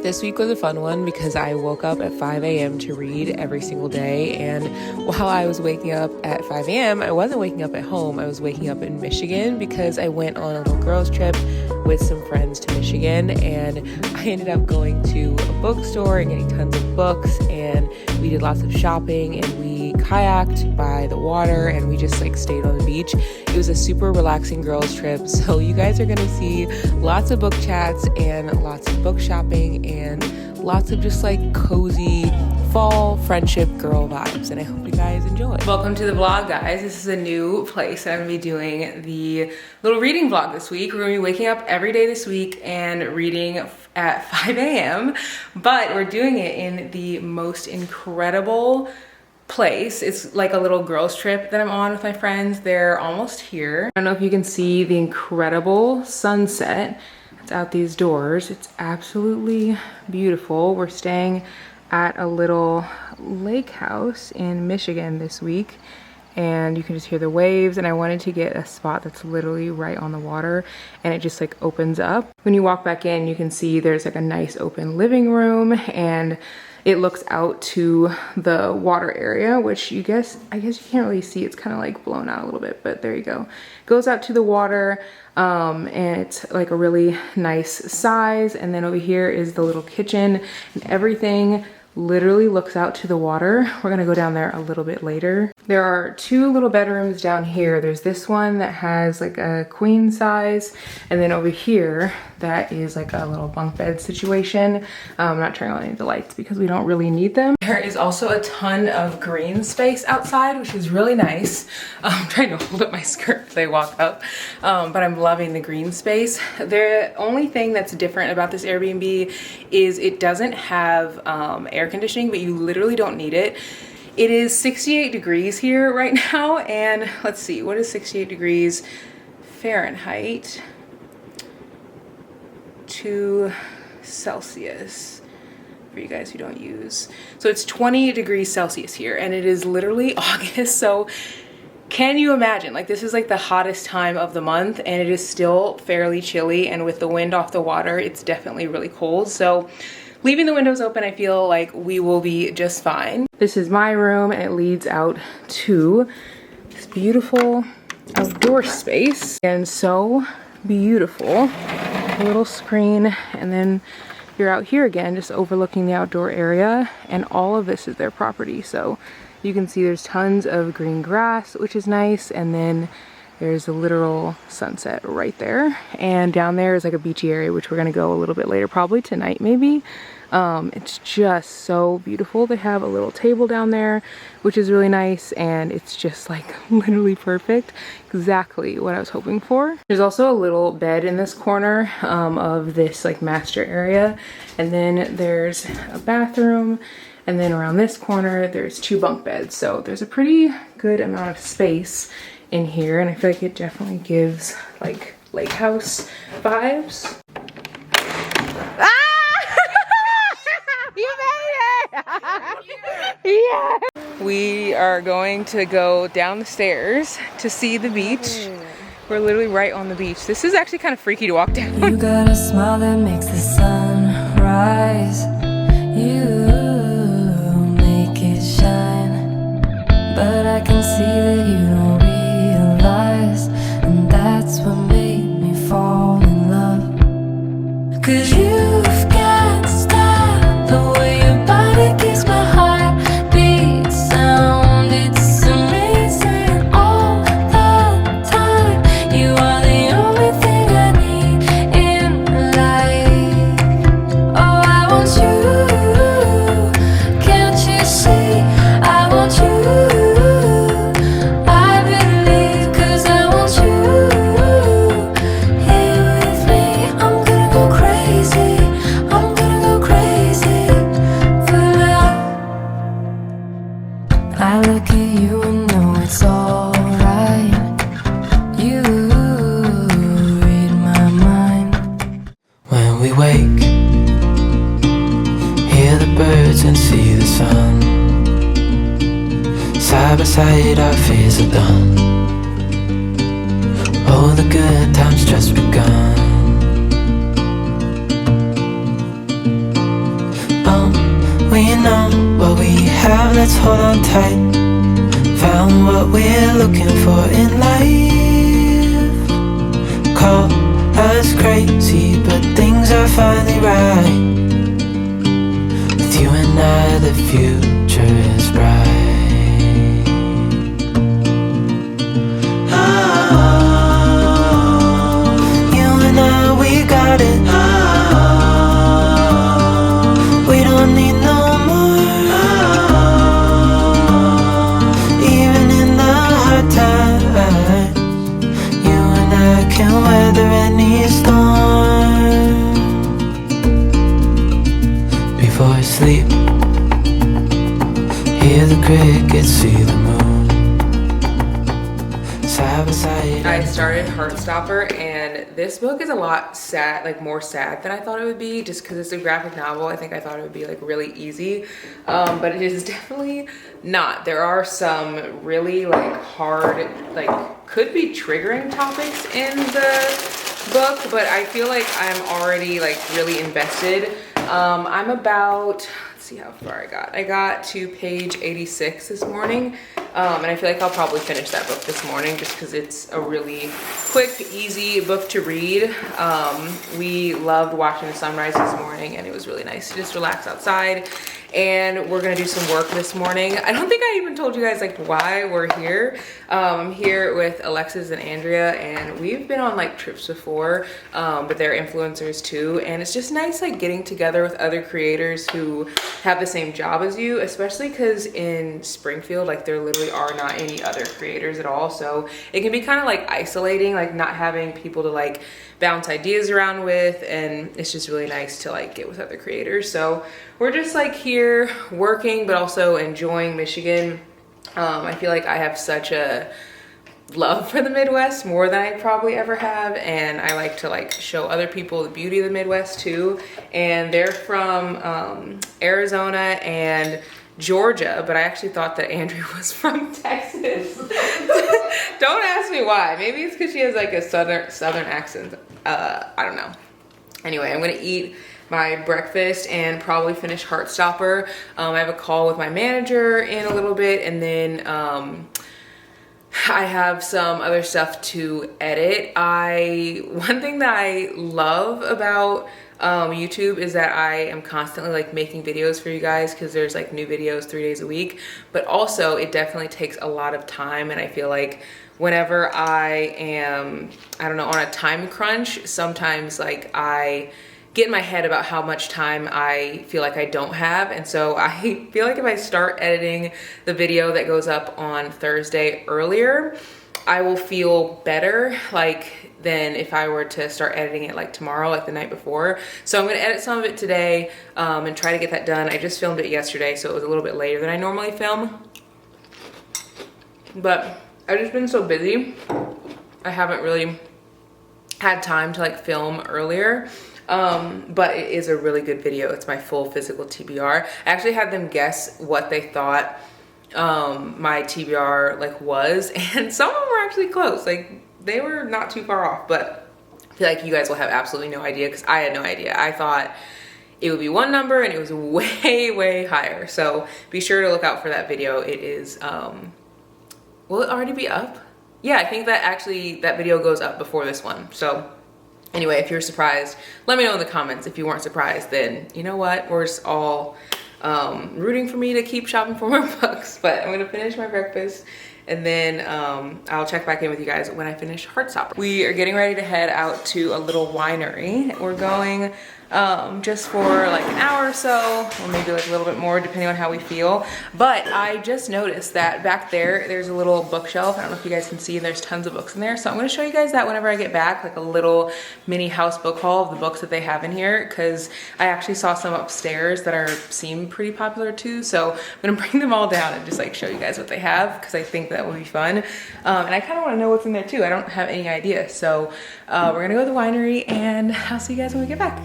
This week was a fun one because I woke up at 5 a.m. to read every single day, and while I was waking up at 5 a.m., I wasn't waking up at home. I was waking up in Michigan because I went on a little girls trip with some friends to Michigan, and I ended up going to a bookstore and getting tons of books, and we did lots of shopping, and we kayaked by the water, and we just stayed on the beach. It was a super relaxing girls trip, so you guys are gonna see lots of book chats and lots of book shopping and lots of just cozy fall friendship girl vibes, and I hope you guys enjoy. Welcome to the vlog, guys. This is a new place that I'm gonna be doing the little reading vlog this week. We're gonna be waking up every day this week and reading at 5 a.m. but we're doing it in the most incredible place. It's like a little girls trip that I'm on with my friends. They're almost here. I don't know if you can see the incredible sunset. It's out these doors. It's absolutely beautiful. We're staying at a little lake house in Michigan this week, and you can just hear the waves, and I wanted to get a spot that's literally right on the water, and it just opens up. When you walk back in, you can see there's a nice open living room, and it looks out to the water area, which I guess you can't really see. It's kind of blown out a little bit, but there you go. It goes out to the water, and it's a really nice size. And then over here is the little kitchen, and everything literally looks out to the water. We're gonna go down there a little bit later. There are two little bedrooms down here. There's this one that has a queen size, and then over here that is a little bunk bed situation. I'm not turning on any of the lights because we don't really need them. There is also a ton of green space outside, which is really nice. I'm trying to hold up my skirt as I walk up, but I'm loving the green space. The only thing that's different about this Airbnb is it doesn't have air conditioning, but you literally don't need it. It is 68 degrees here right now, and let's see, what is 68 degrees Fahrenheit to Celsius for you guys who don't use? So it's 20 degrees Celsius here, and it is literally August, so can you imagine? This is the hottest time of the month, and it is still fairly chilly, and with the wind off the water, it's definitely really cold. So leaving the windows open, I feel like we will be just fine. This is my room, and it leads out to this beautiful outdoor space, and so beautiful. A little screen, and then you're out here again, just overlooking the outdoor area, and all of this is their property. So you can see there's tons of green grass, which is nice, and then there's a literal sunset right there. And down there is a beachy area, which we're gonna go a little bit later, probably tonight maybe. It's just so beautiful. They have a little table down there, which is really nice, and it's just literally perfect. Exactly what I was hoping for. There's also a little bed in this corner of this master area, and then there's a bathroom, and then around this corner there's two bunk beds. So there's a pretty good amount of space in here, and I feel like it definitely gives lake house vibes. Ah! You made it! Yeah! We are going to go down the stairs to see the beach. We're literally right on the beach. This is actually kind of freaky to walk down. You got a smile that makes the sun rise. You make it shine, but I can see that you don't realize, and that's what made me fall in love. 'Cause you've got style, the way your body keeps my heart beat sound. It's amazing all the time. You are the only thing I need in life. Oh, I want you, can't you see? I want you. I look at you and know it's alright. You read my mind. When we wake, hear the birds and see the sun. Side by side our fears are done. Oh, the good times just begun. we know what we have, let's hold on tight. Found what we're looking for in life. Call us crazy, but things are finally right. With you and I, the future is bright. Oh, you and I, we got it. Oh, we don't need no more. Oh, even in the hard times, you and I can weather any storm. Before I sleep, hear the crickets, see the moon. Side by side. I started Heartstopper, and this book is a lot sad, like more sad than I thought it would be, just because it's a graphic novel. I think I thought it would be like really easy, but it is definitely not. There are some really like hard, like could be triggering topics in the book, but I feel like I'm already like really invested. I'm about, let's see how far I got. I got to page 86 this morning, and I feel like I'll probably finish that book this morning just because it's a really quick, easy book to read. We loved watching the sunrise this morning, and it was really nice to just relax outside. And we're gonna do some work this morning. I don't think I even told you guys like why we're here. I'm here with Alexis and Andrea, and we've been on like trips before, but they're influencers too. And it's just nice like getting together with other creators who have the same job as you, especially because in Springfield, like there literally are not any other creators at all. So it can be kind of like isolating, like not having people to like bounce ideas around with, and it's just really nice to like get with other creators. So we're just like here working but also enjoying Michigan. I feel like I have such a love for the Midwest, more than I probably ever have, and I like to like show other people the beauty of the Midwest too. And they're from Arizona and Georgia, but I actually thought that Andrea was from Texas. Don't ask me why. Maybe it's because she has like a southern accent. I don't know. Anyway, I'm gonna eat my breakfast and probably finish Heartstopper. I have a call with my manager in a little bit, and then I have some other stuff to edit. One thing that I love about YouTube is that I am constantly like making videos for you guys, because there's like new videos 3 days a week, but also it definitely takes a lot of time, and I feel like whenever I am, I don't know, on a time crunch, sometimes like I get in my head about how much time I feel like I don't have. And so I feel like if I start editing the video that goes up on Thursday earlier, I will feel better like than if I were to start editing it like tomorrow, like the night before. So I'm gonna edit some of it today and try to get that done. I just filmed it yesterday, so it was a little bit later than I normally film. But I've just been so busy, I haven't really had time to like film earlier. But it is a really good video. It's my full physical TBR. I actually had them guess what they thought my TBR like was, and some of them were actually close. Like they were not too far off, but I feel like you guys will have absolutely no idea, because I had no idea. I thought it would be one number and it was way higher. So be sure to look out for that video. It is will it already be up? Yeah, I think that actually that video goes up before this one. So anyway, if you're surprised, let me know in the comments. If you weren't surprised, then you know what? We're just all rooting for me to keep shopping for more books. But I'm gonna finish my breakfast, and then I'll check back in with you guys when I finish Heartstopper. We are getting ready to head out to a little winery. We're going just for like an hour or so, or maybe like a little bit more depending on how we feel. But I just noticed that back there's a little bookshelf. I don't know if you guys can see, there's tons of books in there. So I'm gonna show you guys that whenever I get back, like a little mini house book haul of the books that they have in here, because I actually saw some upstairs that seem pretty popular too. So I'm gonna bring them all down and just like show you guys what they have, because I think that will be fun. And I kind of want to know what's in there too. I don't have any idea. So we're gonna go to the winery, and I'll see you guys when we get back.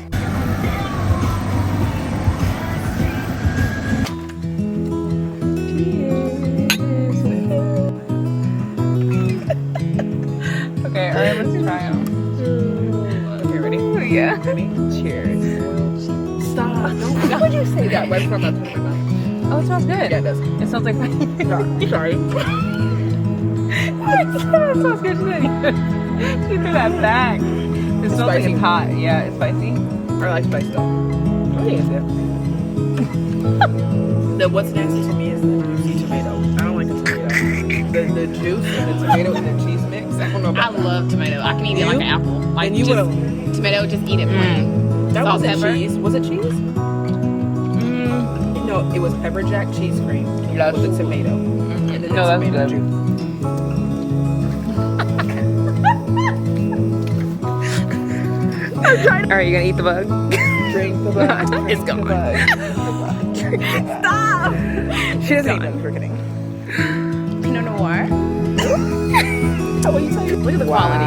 Okay, alright, let's try them. Okay, ready? Yeah. Ready? Cheers. Stop. Don't How would you say that? Right before I'm about to put it in my mouth. Oh, it smells good. Yeah, it does. It smells like sorry. It smells good. She threw that back. It smells like it's hot. Yeah, it's spicy. I like spice though. I think it's good. What's nasty to me is the juicy tomato. I don't like the tomato. The juice and the tomato and the cheese mix. I don't know about I love tomato. I can eat it like an apple. Like and you just, would tomato, just eat it plain. that Salt, wasn't pepper. cheese. Was it cheese? No, it was pepper jack cheese cream with the tomato. And then No, that's tomato good. juice. Alright, you gonna eat the bug? Drink the bug. It's gone. Stop! She doesn't eat them for kidding. Pinot Noir. What you say? Look at the quality.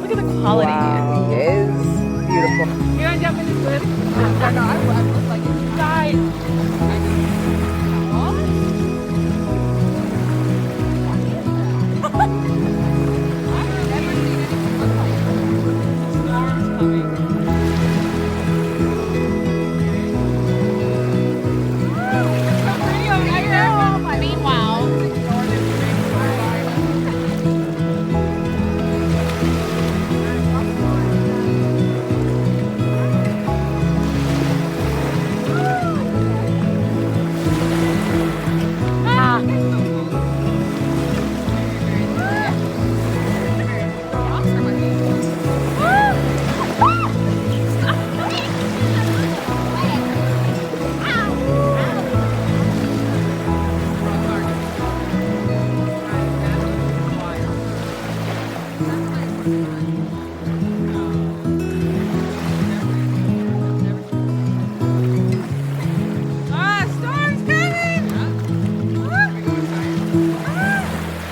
Look at the quality. Wow. It is beautiful. You want to jump in this lid? No, I look like it. Died. Meanwhile,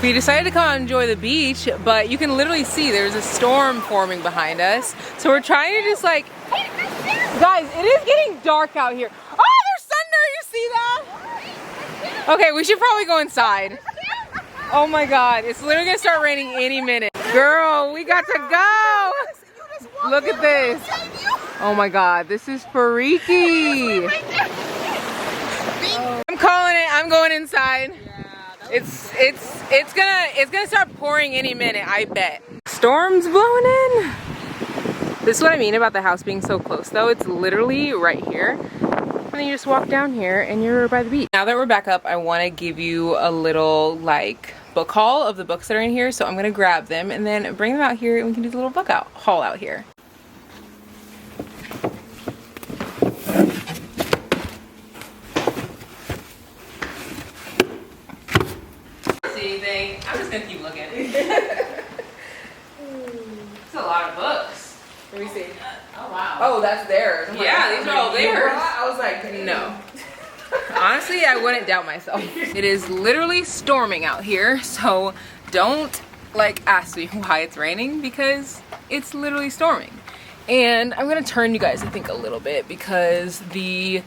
We decided to come out and enjoy the beach, but you can literally see there's a storm forming behind us. So we're trying to just like, guys, it is getting dark out here. Oh, there's thunder, you see that? Okay, we should probably go inside. Oh my God, it's literally gonna start raining any minute. Girl, we got to go. Look at this. Oh my God, this is freaky. I'm calling it, I'm going inside. It's gonna start pouring any minute, I bet. Storm's blowing in. This is what I mean about the house being so close though. It's literally right here. And then you just walk down here and you're by the beach. Now that we're back up, I wanna give you a little like book haul of the books that are in here. So I'm gonna grab them and then bring them out here and we can do the little book haul out here. Anything. I'm just gonna keep looking. It's a lot of books. Let me see. oh wow. Oh, that's theirs. I'm Yeah, like, these are all theirs. I was like, No. Honestly, I wouldn't doubt myself. It is literally storming out here, so don't like ask me why it's raining because it's literally storming. And I'm gonna turn you guys, I think, a little bit because the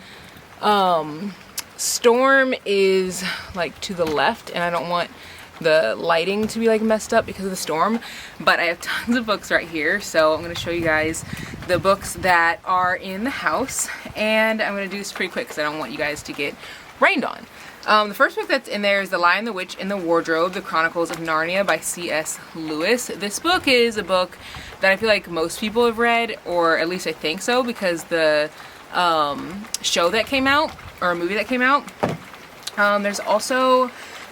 storm is like to the left and I don't want the lighting to be like messed up because of the storm, but I have tons of books right here, so I'm going to show you guys the books that are in the house, and I'm going to do this pretty quick because I don't want you guys to get rained on. The first book that's in there is The Lion, the Witch, and the Wardrobe, The Chronicles of Narnia by C.S. Lewis. This book is a book that I feel like most people have read, or at least I think so, because the show that came out, or a movie that came out. There's also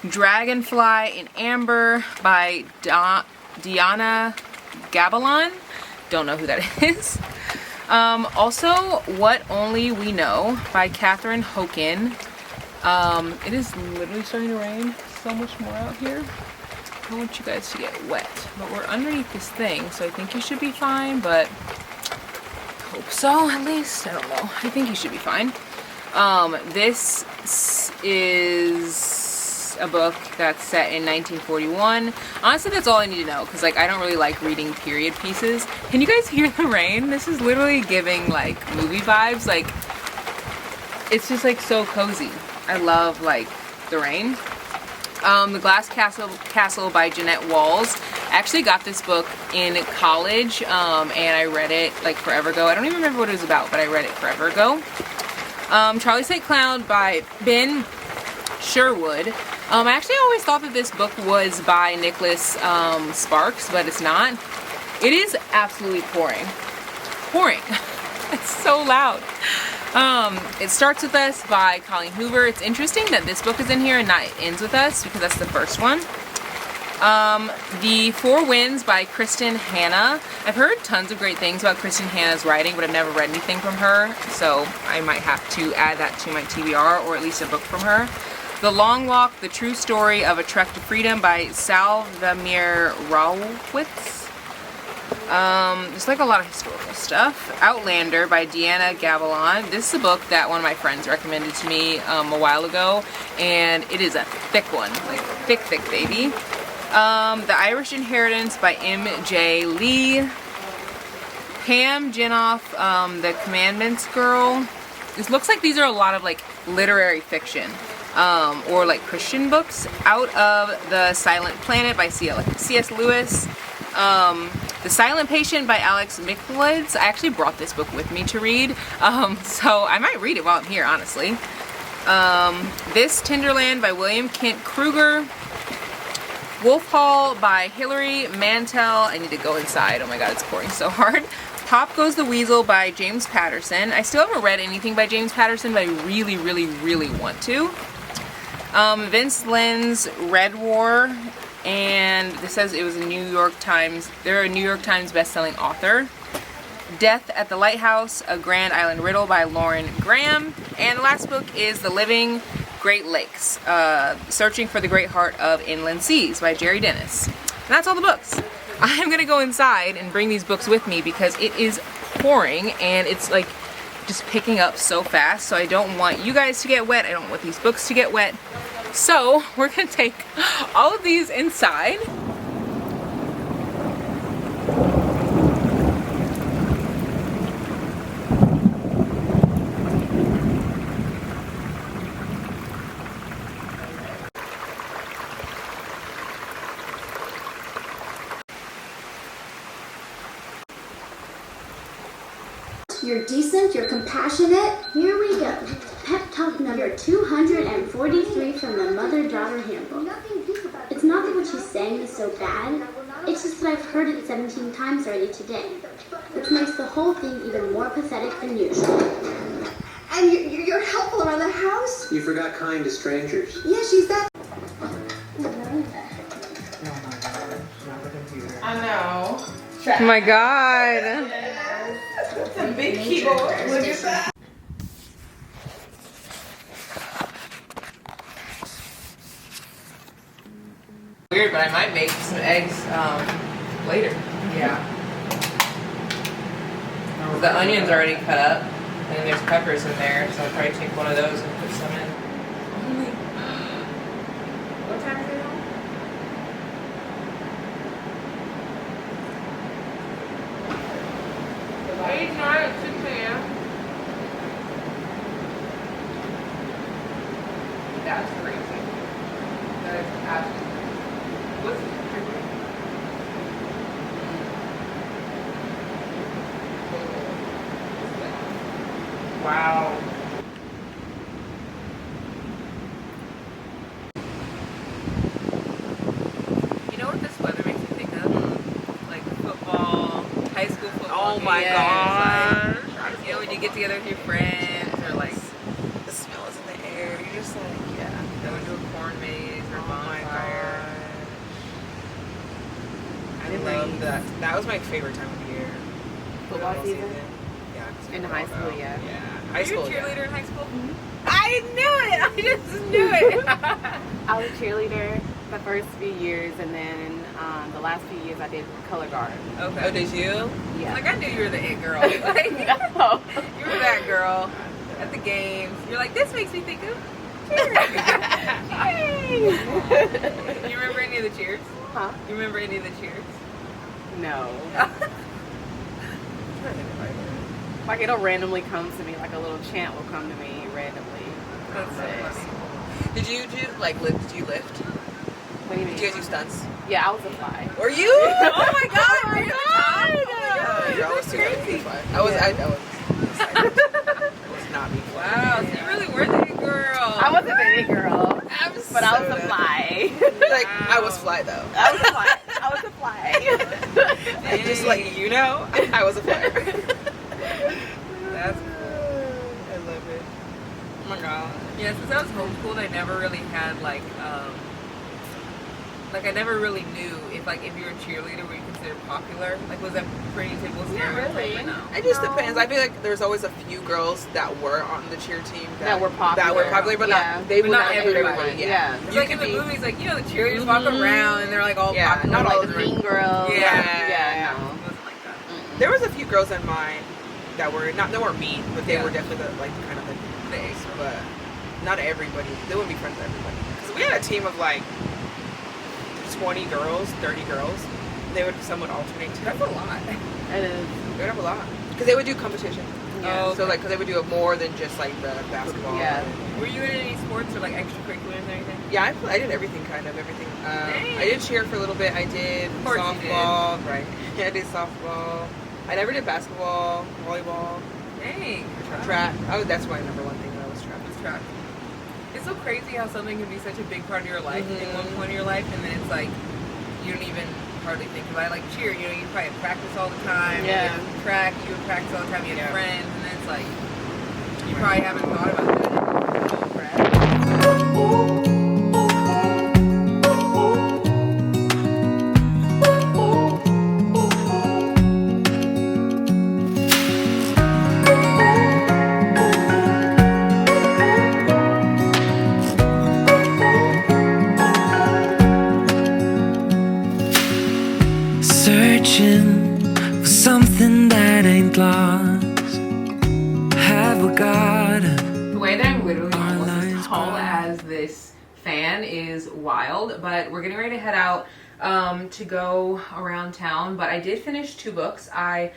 Dragonfly in Amber by Diana Gabaldon. Don't know who that is. Also, What Only We Know by Catherine Hoken. It is literally starting to rain so much more out here. I don't want you guys to get wet, but we're underneath this thing, so I think you should be fine, but hope so at least. I don't know. I think you should be fine. This is a book that's set in 1941. Honestly, that's all I need to know because like I don't really like reading period pieces. Can you guys hear the rain? This is literally giving like movie vibes. Like it's just like so cozy. I love like the rain. The Glass Castle by Jeanette Walls. I actually got this book in college and I read it like forever ago. I don't even remember what it was about, but I read it forever ago. Charlie St. Cloud by Ben Sherwood. I actually always thought that this book was by Nicholas Sparks, but it's not. It is absolutely pouring. Pouring. It's so loud. It Starts With Us by Colleen Hoover. It's interesting that this book is in here and not It Ends With Us, because that's the first one. The Four Winds by Kristen Hanna. I've heard tons of great things about Kristen Hanna's writing, but I've never read anything from her, so I might have to add that to my TBR, or at least a book from her. The Long Walk, The True Story of a Trek to Freedom by Salvamir Rawitz. There's like a lot of historical stuff. Outlander by Deanna Gavilan. This is a book that one of my friends recommended to me a while ago, and it is a thick one, like thick baby. The Irish Inheritance by M.J. Lee. Pam Jinoff, The Commandments Girl. It looks like these are a lot of like literary fiction, or like Christian books. Out of the Silent Planet by C.S. Lewis. The Silent Patient by Alex Mikulids. I actually brought this book with me to read, so I might read it while I'm here, honestly. This Tinderland by William Kent Kruger. Wolf Hall by Hilary Mantel. I need to go inside. Oh my god, it's pouring so hard. Pop Goes the Weasel by James Patterson. I still haven't read anything by James Patterson, but I really, really, really want to. Vince Lynn's Red War. And this says it was a New York Times, they're a New York Times bestselling author. Death at the Lighthouse, A Grand Island Riddle by Lauren Graham. And the last book is The Living Great Lakes, Searching for the Great Heart of Inland Seas by Jerry Dennis. And that's all the books. I'm gonna go inside and bring these books with me because it is pouring and it's like just picking up so fast. So I don't want you guys to get wet. I don't want these books to get wet. So we're gonna take all of these inside. You're decent, you're compassionate. Here we go. Pep talk number 243 from the Mother-Daughter Handbook. It's not that what she's saying is so bad, it's just that I've heard it 17 times already today, which makes the whole thing even more pathetic than usual. And you're helpful around the house? You forgot kind to strangers. Yeah, she's that. I know. Oh my god. It's a big keyboard. Look at that. Weird, but I might make some eggs later. Yeah. The onion's already cut up, and then there's peppers in there, so I'll probably take one of those and put some in. What time is it now? It's not at 6 a.m. That's crazy. That is absolutely. What's it? Wow. You know what this weather makes me think of? Like football, high school football. Oh my gosh. Like, you know, when you get together with your friends, or like The smell is in the air. You're just like, yeah. going to a corn maze or bonfire. I love that. That was my favorite time of year. Football season? Yeah. 'cause In we high were all school, about- yeah. Yeah. High High school. Were you a cheerleader Yeah. in high school? I knew it! I just knew it! I was a cheerleader the first few years, and then the last few years I did color guard. Okay. Oh, did you? Yeah. Like, I knew you were the it girl. Like, No. you were that girl at the games. You're like, this makes me think of cheers. You remember any of the cheers? Huh? You remember any of the cheers? No. Like, it'll randomly come to me, like a little chant will come to me randomly. That's so funny. Did you do, like, did you lift? What do you Did mean? you guys do stunts? Yeah, I was a fly. Were you? Oh my god! Oh my were you God. at the top? Oh my god! You're almost too good to be fly. I was not being fly. Wow, so you really were the girl. I wasn't a big girl, but I was a fly. Like, I was fly though. I was a fly. I was a fly. And just like you know, I was a flyer. That's cool. I love it. Oh my god. Yeah, since I was homeschooled, I never really had like I never really knew if you were a cheerleader, were you considered popular? Like, was that pretty typical stereotype? really. Or no? It just depends. I feel like there's always a few girls that were on the cheer team That were popular. but Yeah. not they But would not not everybody. everybody. Yeah. It's You like in could the be- movies, like, you know, the cheerleaders walk around and they're like all Yeah, popular. not all Like of the them. mean girls. Yeah. No. It wasn't like that. There was a few girls in mine that were they weren't mean, but they Yeah. were definitely kind of the face. But not everybody. They wouldn't be friends with everybody. Because we had a team of like 20 girls, 30 girls. Some would alternate too. That's a lot. It is. They would have a lot because they would do competition. Yeah. So like, because they would do it more than just like the basketball. Yeah. Were you in any sports or like extracurriculars or anything? Yeah, I did everything, kind of everything. Dang. I did cheer for a little bit. I did course you did. softball. Right. Yeah, I did softball. I never did basketball, volleyball, Dang. track. Oh, that's my number one thing. That was track. It's track. It's so crazy how something can be such a big part of your life in Mhm. one point of your life, and then it's like you don't even hardly think about it. Like cheer, you know, you probably practice all the time. Yeah. And track, you would practice all the time. You had Yeah. friends, and then it's like you probably haven't thought about that. Searching for something that ain't lost. Have we got it? The way that I'm literally Our almost as lives tall are- as this fan is wild, but we're getting ready to head out to go around town. But I did finish 2 books. I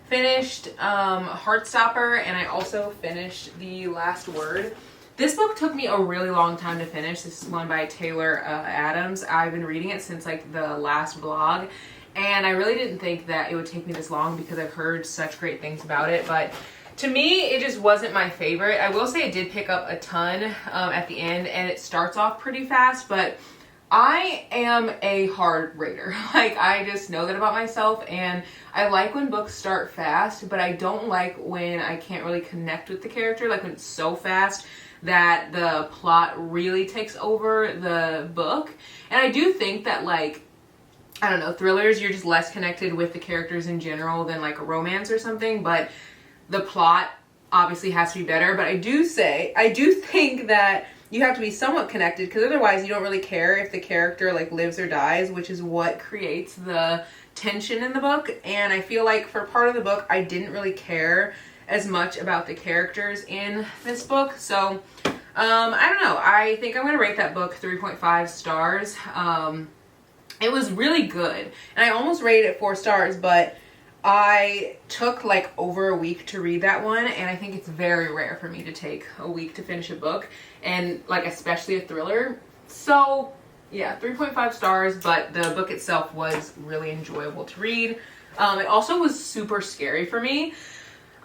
finished Heartstopper, and I also finished The Last Word. This book took me a really long time to finish. This is one by Taylor Adams. I've been reading it since like the last vlog, and I really didn't think that it would take me this long because I've heard such great things about it. But to me, it just wasn't my favorite. I will say it did pick up a ton at the end, and it starts off pretty fast, but I am a hard reader. Like, I just know that about myself, and I like when books start fast, but I don't like when I can't really connect with the character, like when it's so fast that the plot really takes over the book. And I do think that, like, I don't know, thrillers, you're just less connected with the characters in general than like a romance or something, but the plot obviously has to be better. But I do think that you have to be somewhat connected, because otherwise you don't really care if the character like lives or dies, which is what creates the tension in the book. And I feel like for part of the book, I didn't really care as much about the characters in this book. So I don't know, I think I'm gonna rate that book 3.5 stars. It was really good, and I almost rated it 4 stars, but I took like over a week to read that one, and I think it's very rare for me to take a week to finish a book, and like especially a thriller. So yeah, 3.5 stars, but the book itself was really enjoyable to read. It also was super scary for me.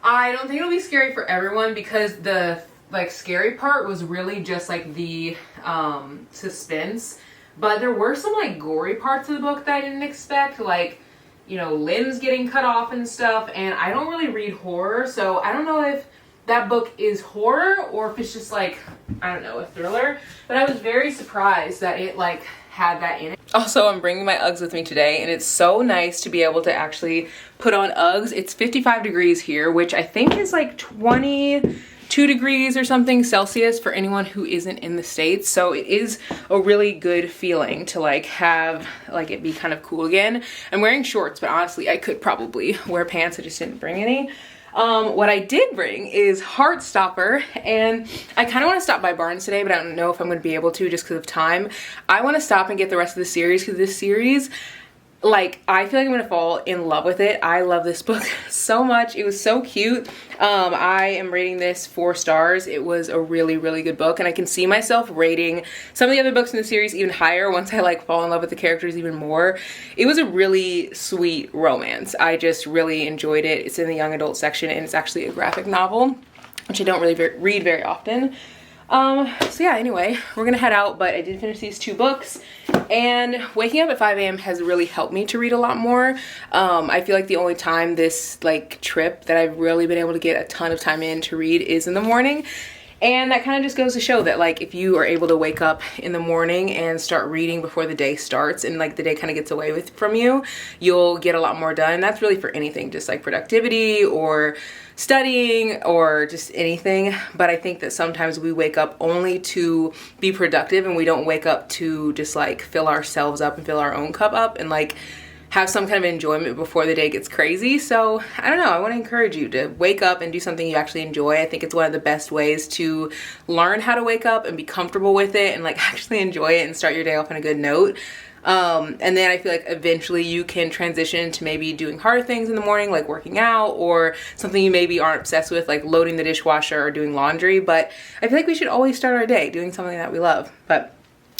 I don't think it'll be scary for everyone, because the like scary part was really just like the suspense, but there were some like gory parts of the book that I didn't expect, like, you know, limbs getting cut off and stuff. And I don't really read horror, so I don't know if that book is horror or if it's just like, I don't know, a thriller. But I was very surprised that it like had that in it. Also, I'm bringing my Uggs with me today, and it's so nice to be able to actually put on Uggs. It's 55 degrees here, which I think is like 22 degrees or something Celsius for anyone who isn't in the States. So it is a really good feeling to like have like it be kind of cool again. I'm wearing shorts, but honestly I could probably wear pants. I just didn't bring any. What I did bring is Heartstopper, and I kind of want to stop by Barnes today, but I don't know if I'm going to be able to just because of time. I want to stop and get the rest of the series, because this series, like, I feel like I'm gonna fall in love with it. I love this book so much. It was so cute. I am rating this 4 stars. It was a really, really good book, and I can see myself rating some of the other books in the series even higher once I like fall in love with the characters even more. It was a really sweet romance. I just really enjoyed it. It's in the young adult section, and it's actually a graphic novel. which I don't really read very often. So yeah, anyway, we're gonna head out, but I did finish these 2 books, and waking up at 5 a.m. has really helped me to read a lot more. I feel like the only time this like trip that I've really been able to get a ton of time in to read is in the morning. And that kind of just goes to show that like if you are able to wake up in the morning and start reading before the day starts and like the day kind of gets away from you, you'll get a lot more done. And that's really for anything, just like productivity or studying or just anything. But I think that sometimes we wake up only to be productive and we don't wake up to just like fill ourselves up and fill our own cup up and like have some kind of enjoyment before the day gets crazy. So I don't know, I want to encourage you to wake up and do something you actually enjoy. I think it's one of the best ways to learn how to wake up and be comfortable with it and like actually enjoy it and start your day off on a good note. And then I feel like eventually you can transition to maybe doing harder things in the morning, like working out, or something you maybe aren't obsessed with, like loading the dishwasher or doing laundry. But I feel like we should always start our day doing something that we love. But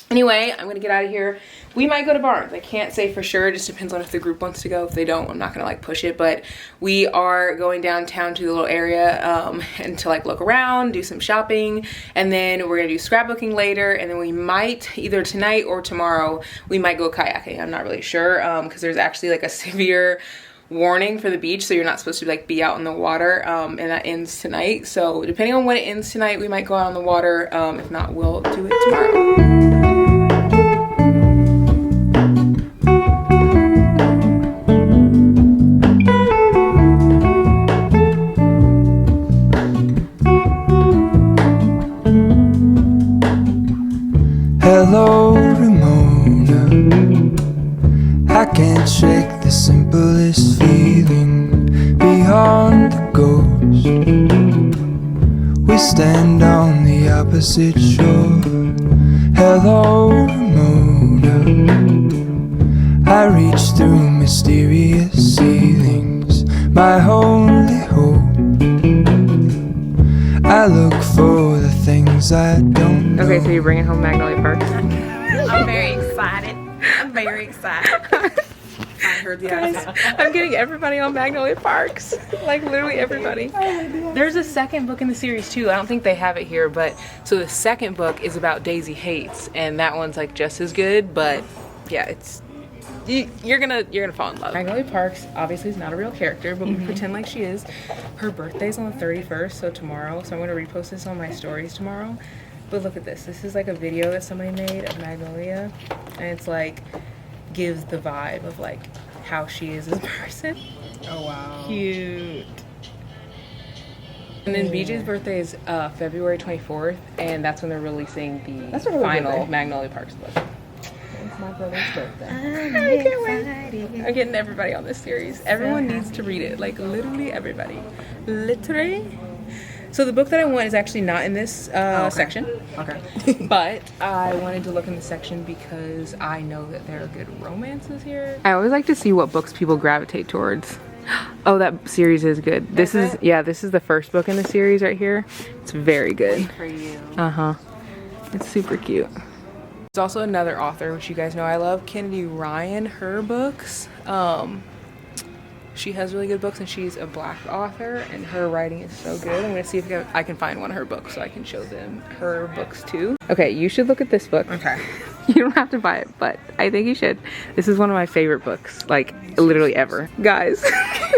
anyway, I'm gonna get out of here. We might go to Barnes. I can't say for sure. It just depends on if the group wants to go. If they don't, I'm not gonna like push it. But we are going downtown to the little area and to like look around, do some shopping, and then we're gonna do scrapbooking later. And then we might either tonight or tomorrow we might go kayaking. I'm not really sure because there's actually like a severe warning for the beach, so you're not supposed to like be out in the water, and that ends tonight. So depending on when it ends tonight, we might go out on the water. If not, we'll do it tomorrow. Hello, Ramona. I can't shake the simplest feeling beyond the ghost. We stand on the opposite shore. Hello, Ramona. I reach through mysterious ceilings, my only hope. I look for the things I don't know. Okay, so you're bringing home Magnolia Park? I'm very excited. I'm very excited. I heard the answer. I'm getting everybody on Magnolia Parks. Like literally everybody. There's a second book in the series too. I don't think they have it here, but so the second book is about Daisy Hates, and that one's like just as good, but yeah, it's you're gonna fall in love. Magnolia Parks obviously is not a real character, but we pretend like she is. Her birthday's on the 31st, so tomorrow. So I'm gonna repost this on my stories tomorrow. But look at this. This is like a video that somebody made of Magnolia, and it's like gives the vibe of like how she is as a person. Oh wow. Cute. And then BJ's birthday is February 24th, and that's when they're releasing the final Magnolia Parks book. It's my brother's birthday. I can't wait. I'm getting everybody on this series. Everyone needs to read it. Like literally everybody. Literally. So the book that I want is actually not in this section. Okay. But I wanted to look in the section because I know that there are good romances here. I always like to see what books people gravitate towards. Oh, that series is good. This is the first book in the series right here. It's very good. Wait for you. Uh-huh. It's super cute. There's also another author, which you guys know I love, Kennedy Ryan, her books. She has really good books, and she's a Black author, and her writing is so good. I'm gonna see if I can find one of her books so I can show them her books too. Okay, you should look at this book. Okay. You don't have to buy it, but I think you should. This is one of my favorite books, like literally ever. Guys,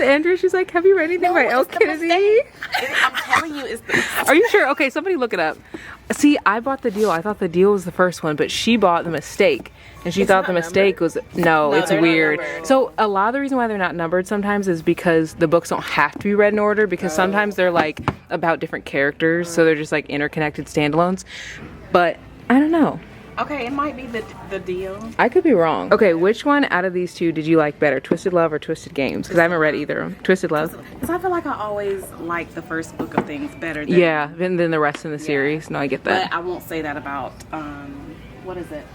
Andrea, she's like, have you read anything by L. Kennedy? I'm telling you, it's the Are you sure? Okay, somebody look it up. See, I bought the deal. I thought the deal was the first one, but she bought the mistake. And she thought the mistake was, no, it's weird. So a lot of the reason why they're not numbered sometimes is because the books don't have to be read in order, because sometimes they're like about different characters. So they're just like interconnected standalones. But I don't know. Okay, it might be the deal. I could be wrong. Okay, which one out of these two did you like better? Twisted Love or Twisted Games? Because I haven't read either of them. Twisted Love? Because I feel like I always like the first book of things better than... Yeah, than the rest in the series. No, I get that. But I won't say that about, what is it?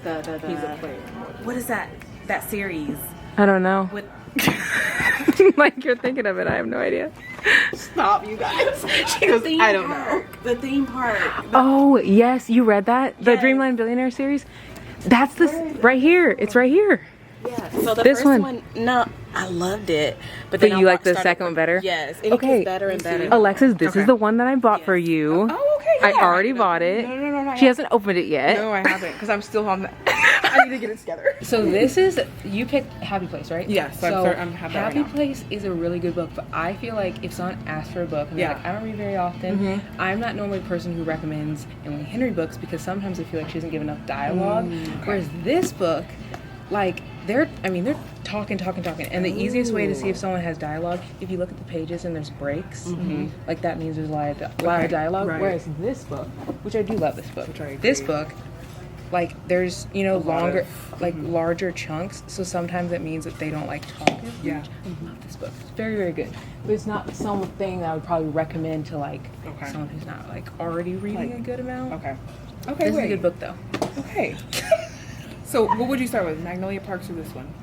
He's a player. What is that series? I don't know. With like you're thinking of it, I have no idea. Stop, you guys. She goes, I don't know. The theme park. Oh, yes, you read that? The Dreamland Billionaire series? That's this right here. It's right here. Yeah. So the this first one, no, I loved it. But But then you I like the started- second one better? Yes. And it Okay. gets better and better. Alexis, this Okay. is the one that I bought for you. Oh, okay. I yeah. already bought it. No. She hasn't opened it yet. No, I haven't, because I'm still on that. I need to get it together. So this is, you picked Happy Place, right? Yeah, so I'm have that right Happy now. Place is a really good book, but I feel like if someone asks for a book, and they're Yeah. like, I don't read very often, I'm not normally a person who recommends Emily Henry books because sometimes I feel like she doesn't give enough dialogue. Whereas this book, like, they're talking, and the easiest way to see if someone has dialogue, if you look at the pages and there's breaks, like that means there's a lot of dialogue. right. Whereas this book, which I do love this book, Which I this agree. book, like there's longer, of- like larger chunks, so sometimes it means that they don't like talk as much. Yeah. I love this book. It's very, very good, but it's not something that I would probably recommend to like Okay. someone who's not like already reading a good amount. Okay. This is a good book though. Okay. So, what would you start with? Magnolia Parks or this one?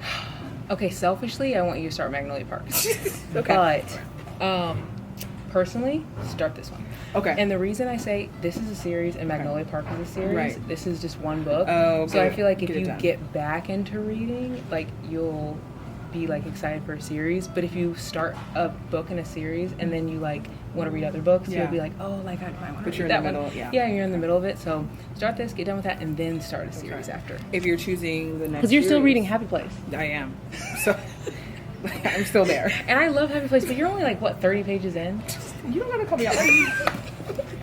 Okay, selfishly, I want you to start Magnolia Parks. Okay. But personally, start this one. Okay. And the reason I say this is a series and Magnolia Park is a series, Right. this is just one book. Oh, so I good. feel like if Get it you done. get back into reading, like you'll be like excited for a series. But if you start a book in a series and then you like want to read other books, Yeah. you'll be like, oh, like I might want to But read you're in that the one. middle, yeah. Yeah, you're in the middle of it. So start this, get done with that, and then start a series Okay. after. If you're choosing the next Because you're still series- reading Happy Place. I am. So, I'm still there. And I love Happy Place, but you're only like, what, 30 pages in? You don't gotta call me out.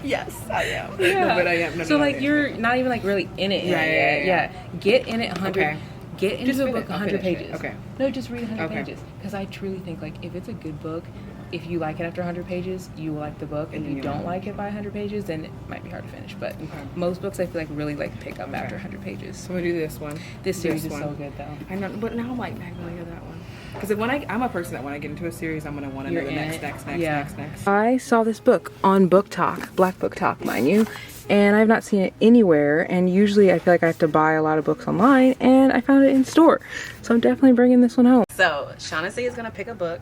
Yes, I am. Yeah. No, but I am. No, So no, like no. you're not even like really in it Yeah, yet. yeah. Get in it 100. Okay. Get into Just a fin- book I'll 100 finish it. pages. Okay. No, just read 100 Okay. pages. Because I truly think like if it's a good book, if you like it after 100 pages, you will like the book. And If you you don't know. like it by 100 pages, then it might be hard to finish. But Okay. most books I feel like really like pick up after 100 pages. So I'm gonna do this one. This series is one. so good though. I know, but now I'm like Magnolia, that one. Because I'm a person that when I get into a series, I'm gonna want to know the next. I saw this book on Book Talk, Black Book Talk, mind you, and I've not seen it anywhere. And usually I feel like I have to buy a lot of books online, and I found it in store. So I'm definitely bringing this one home. So Shaughnessy is gonna pick a book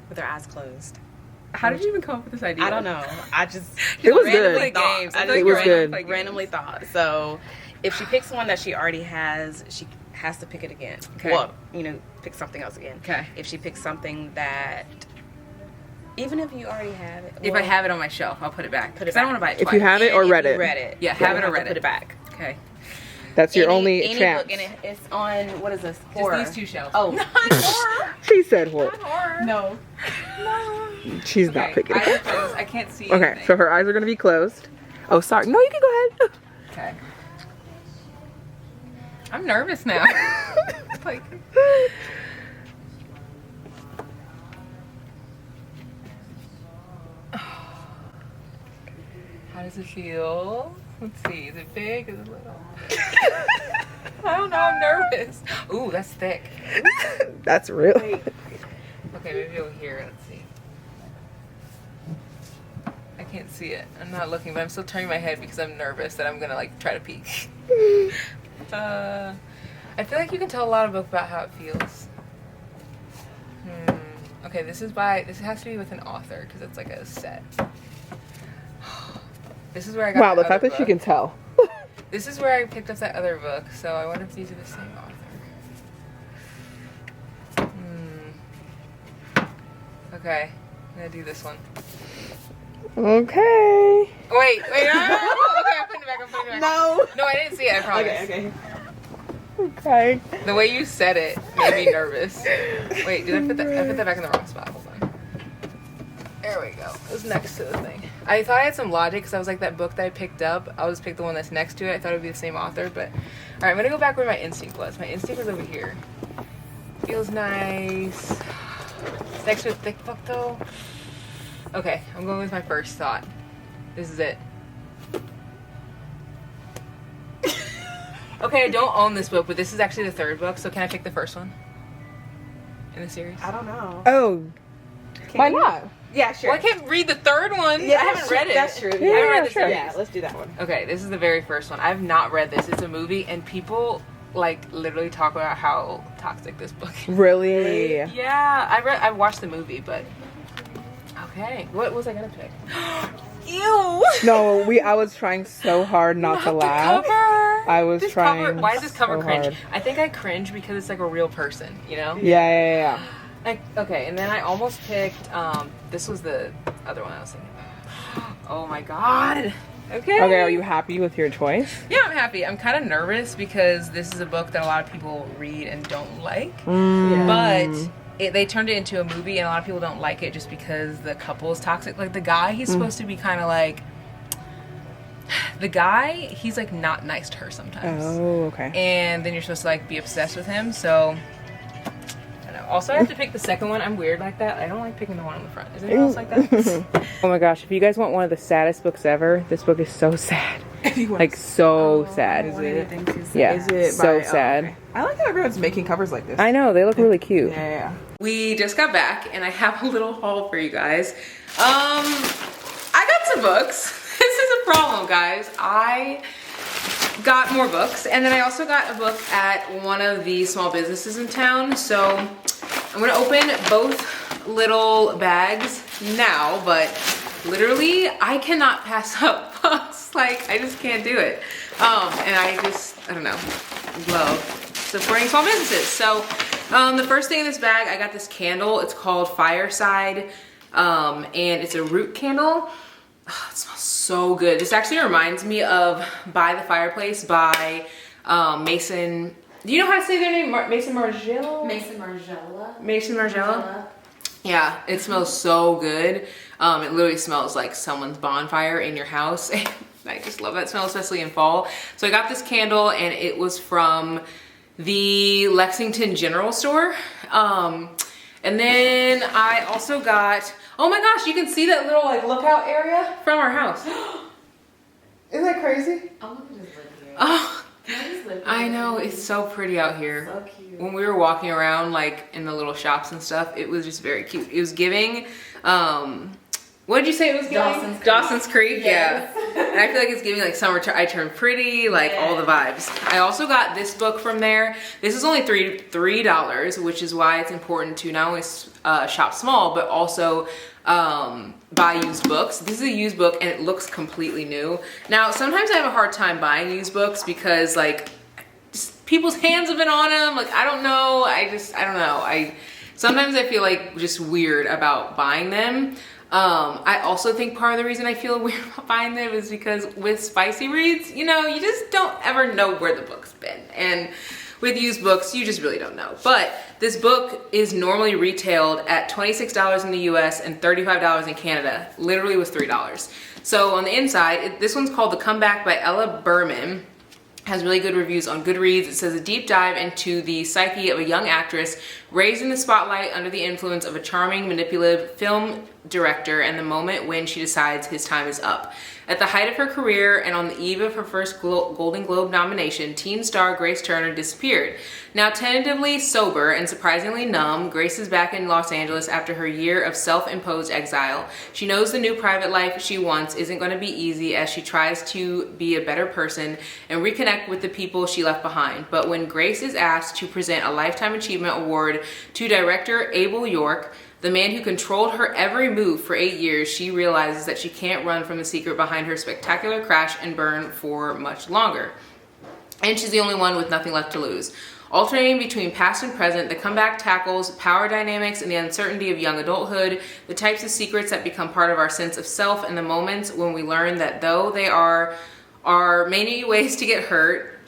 with her eyes closed. How did you even come up with this idea? I don't know. I just It was randomly good. thought. Games. I I just think it was good. randomly thought. So if she picks one that she already has, she has to pick it again. Okay. Well, pick something else again. Okay. If she picks something that, even if you already have it, If I have it on my shelf, I'll put it back. Put it 'Cause I don't back. want to buy it If twice. you have it or And read if you it. read it, Yeah, then have it you or read Put it. it back. Okay. That's your Any- only any chance. book, and it's on what is this? Horror. Just these two shelves. Oh, She said horror. no. She's not Okay, picking eyes it. are closed. I can't see Okay, anything. so her eyes are gonna be closed. Oh, sorry. No, you can go ahead. Okay. I'm nervous now. Like, how does it feel? Let's see. Is it big? Is it little? I don't know. I'm nervous. Ooh, that's thick. That's real. Okay, maybe over here. Let's see. I can't see it. I'm not looking, but I'm still turning my head because I'm nervous that I'm gonna like try to peek. I feel like you can tell a lot of book about how it feels. Okay, this has to be with an author because it's like a set. This is where I got Wow, the other fact that she book. can tell. This is where I picked up that other book, so I wonder if these are the same author. Okay, I'm gonna do this one. Okay. Wait, no. Okay, I'm putting it back. No. No, I didn't see it, I promise. Okay. Okay. The way you said it made me nervous. Wait, did I put that back in the wrong spot? Hold on. There we go. It was next to the thing. I thought I had some logic because I was like, that book that I picked up, I'll just pick the one that's next to it. I thought it would be the same author, but... Alright, I'm gonna go back where my instinct was. My instinct was over here. Feels nice. It's next to a thick book though. Okay, I'm going with my first thought. This is it. Okay, I don't own this book, but this is actually the third book, so can I pick the first one in the series? I don't know. Oh. Why not? Yeah, sure. Well, I can't read the third one. Yeah, I haven't read it. That's true. I haven't read the sure. series. Yeah, let's do that one. Okay, this is the very first one. I've not read this. It's a movie, and people like literally talk about how toxic this book is. Really? Yeah, I watched the movie, but okay. What was I gonna pick? Ew. No, I was trying so hard not to the laugh. cover. I was This trying cover, why is this cover so cringe? hard. I think I cringe because it's like a real person, you know? Yeah. Okay, and then I almost picked, this was the other one I was thinking about. Oh my god. Okay. Okay, are you happy with your choice? Yeah, I'm happy. I'm kind of nervous because this is a book that a lot of people read and don't like. But they turned it into a movie and a lot of people don't like it just because the couple is toxic. Like the guy, he's supposed to be kind of like, he's like not nice to her sometimes. Oh, okay. And then you're supposed to like be obsessed with him, so I don't know. Also, I have to pick the second one. I'm weird like that. I don't like picking the one on the front. Is anyone else like that? Oh my gosh, if you guys want one of the saddest books ever, this book is so sad. Like so sad. Is it? Yeah, Is it so by, sad. okay. I like how everyone's making covers like this. I know, they look really cute. Yeah. We just got back and I have a little haul for you guys. I got some books. This is a problem, guys. I got more books and then I also got a book at one of the small businesses in town. So I'm gonna open both little bags now, but literally I cannot pass up books. Like I just can't do it. And I don't know, love supporting small businesses. So the first thing in this bag, I got this candle. It's called Fireside and it's a root candle. Oh, it smells so good. This actually reminds me of By the Fireplace by Mason. Do you know how to say their name? Mason Margiela? Mason Margiela? Yeah, it smells so good. It literally smells like someone's bonfire in your house. I just love that smell, especially in fall. So I got this candle and it was from the Lexington General Store. And then I also got, oh my gosh, you can see that little like lookout area from our house. Isn't that crazy? I want to just live here. Oh, Live I here. know, it's so pretty out here. So cute. When we were walking around like in the little shops and stuff, it was just very cute. It was giving, what did you say it was giving? Dawson's Creek, Yes. yeah. And I feel like it's giving like Summer I Turned Pretty, like all the vibes. I also got this book from there. This is only $3, which is why it's important to not only shop small, but also buy used books. This is a used book and it looks completely new. Now, sometimes I have a hard time buying used books because like just people's hands have been on them. Like, I don't know. I don't know. Sometimes I feel like just weird about buying them. I also think part of the reason I feel weird about buying them is because with spicy reads, you know, you just don't ever know where the book's been. And with used books, you just really don't know. But this book is normally retailed at $26 in the US and $35 in Canada. Literally was $3. So on the inside, this one's called The Comeback by Ella Berman. Has really good reviews on Goodreads. It says a deep dive into the psyche of a young actress raised in the spotlight under the influence of a charming, manipulative film director and the moment when she decides his time is up. At the height of her career and on the eve of her first Golden Globe nomination, teen star Grace Turner disappeared. Now tentatively sober and surprisingly numb, Grace is back in Los Angeles after her year of self-imposed exile. She knows the new private life she wants isn't going to be easy as she tries to be a better person and reconnect with the people she left behind. But when Grace is asked to present a Lifetime Achievement Award to director Abel York, the man who controlled her every move for 8 years, she realizes that she can't run from the secret behind her spectacular crash and burn for much longer. And she's the only one with nothing left to lose. Alternating between past and present, The Comeback tackles power dynamics and the uncertainty of young adulthood, the types of secrets that become part of our sense of self, and the moments when we learn that though there are many ways to get hurt,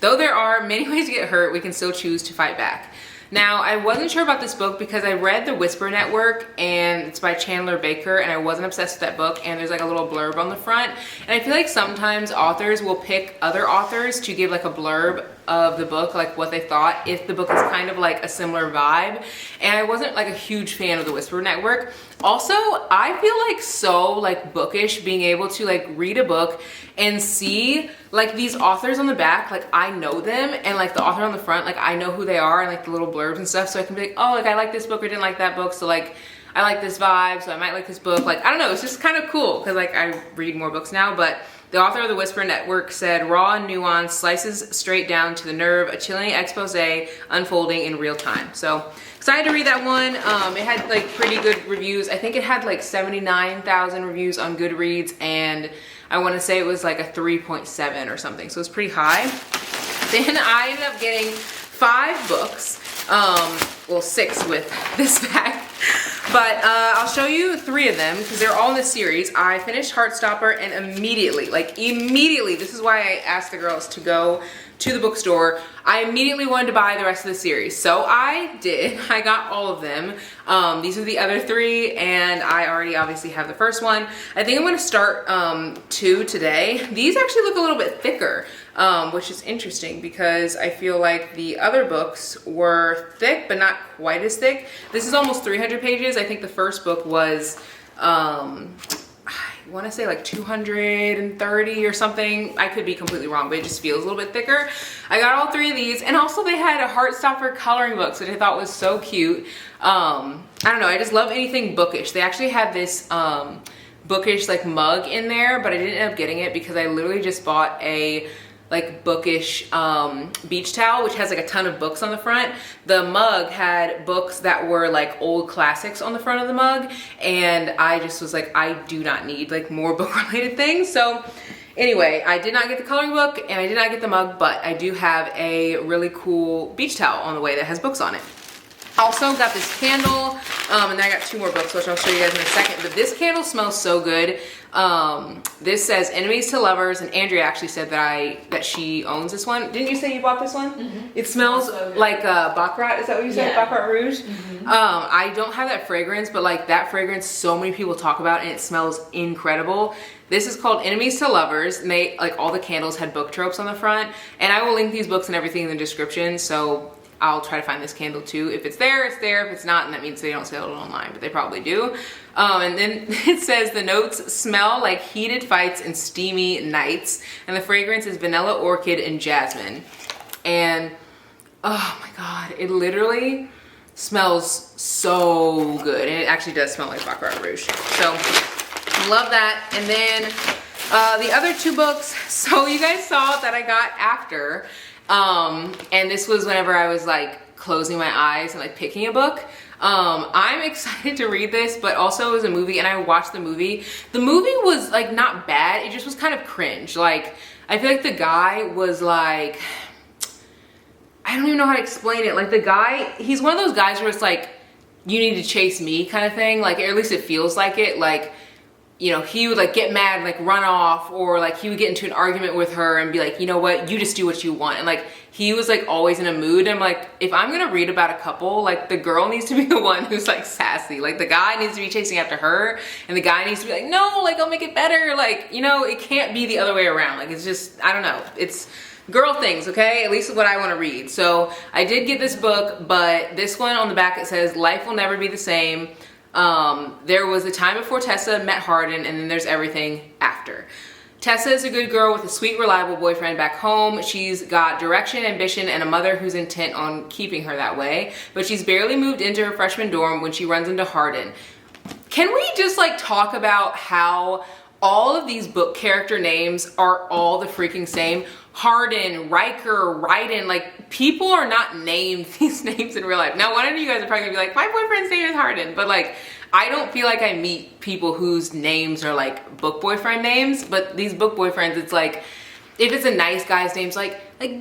we can still choose to fight back. Now, I wasn't sure about this book because I read The Whisper Network and it's by Chandler Baker and I wasn't obsessed with that book, and there's like a little blurb on the front. And I feel like sometimes authors will pick other authors to give like a blurb of the book, like what they thought, if the book is kind of like a similar vibe. And I wasn't like a huge fan of The Whisper Network. Also, I feel like so like bookish being able to like read a book and see like these authors on the back, like I know them, and like the author on the front, like I know who they are, and like the little blurbs and stuff, so I can be like, oh, like I like this book or didn't like that book, so like I like this vibe, so I might like this book. Like, I don't know, it's just kind of cool because like I read more books now. But the author of The Whisper Network said, raw and nuanced, slices straight down to the nerve, a chilling expose unfolding in real time. So excited to read that one. It had like pretty good reviews. I think it had like 79,000 reviews on Goodreads, and I want to say it was like a 3.7 or something, so it's pretty high. Then I ended up getting 5 books. well, 6 with this bag. But I'll show you 3 of them because they're all in this series. I finished Heartstopper and immediately, this is why I asked the girls to go to the bookstore. I immediately wanted to buy the rest of the series. So I did. I got all of them. These are the other 3 and I already obviously have the first one. I think I'm going to start 2 today. These actually look a little bit thicker, which is interesting because I feel like the other books were thick but not quite as thick. This is almost 300 pages. I think the first book was I want to say like 230 or something. I could be completely wrong, but it just feels a little bit thicker. I got all 3 of these, and also they had a Heartstopper coloring books, which I thought was so cute. I don't know, I just love anything bookish. They actually had this bookish like mug in there, but I didn't end up getting it because I literally just bought a like bookish beach towel, which has like a ton of books on the front. The mug had books that were like old classics on the front of the mug, and I just was like, I do not need like more book related things. So anyway, I did not get the coloring book and I did not get the mug, but I do have a really cool beach towel on the way that has books on it. Also got this candle, and then I got 2 more books, which I'll show you guys in a second. But this candle smells so good. This says enemies to lovers, and Andrea actually said that she owns this one. Didn't you say you bought this one? Mm-hmm. It smells so like Baccarat. Is that what you said? Yeah. Baccarat Rouge. Mm-hmm. I don't have that fragrance, but like that fragrance, so many people talk about, and it smells incredible. This is called Enemies to Lovers, and they like all the candles had book tropes on the front, and I will link these books and everything in the description. So I'll try to find this candle too. If it's there, it's there. If it's not, and that means they don't sell it online, but they probably do. And then it says the notes smell like heated fights and steamy nights. And the fragrance is vanilla, orchid, and jasmine. And oh my God, it literally smells so good. And it actually does smell like Baccarat Rouge. So love that. And then the other 2 books. So you guys saw that I got after. And this was whenever I was like closing my eyes and like picking a book. I'm excited to read this, but also it was a movie and I watched the movie. The movie was like not bad. It just was kind of cringe. Like, I feel like the guy was like, I don't even know how to explain it. Like the guy, he's one of those guys where it's like, you need to chase me kind of thing. Like, or at least it feels like it. Like, you know, he would like get mad and like run off, or like he would get into an argument with her and be like, you know what, you just do what you want. And like he was like always in a mood. And I'm like, if I'm gonna read about a couple, like the girl needs to be the one who's like sassy. Like the guy needs to be chasing after her, and the guy needs to be like, no, like I'll make it better. Like, you know, it can't be the other way around. Like it's just, I don't know, it's girl things, okay? At least what I want to read. So I did get this book, but this one on the back it says life will never be the same. There was a time before Tessa met Hardin, and then there's everything after. Tessa is a good girl with a sweet, reliable boyfriend back home. She's got direction, ambition, and a mother who's intent on keeping her that way. But she's barely moved into her freshman dorm when she runs into Hardin. Can we just like talk about how all of these book character names are all the freaking same? Hardin, Riker, Ryden, like people are not named these names in real life. Now, one of you guys are probably gonna be like, my boyfriend's name is Hardin, but like, I don't feel like I meet people whose names are like book boyfriend names, but these book boyfriends, it's like, if it's a nice guy's name's like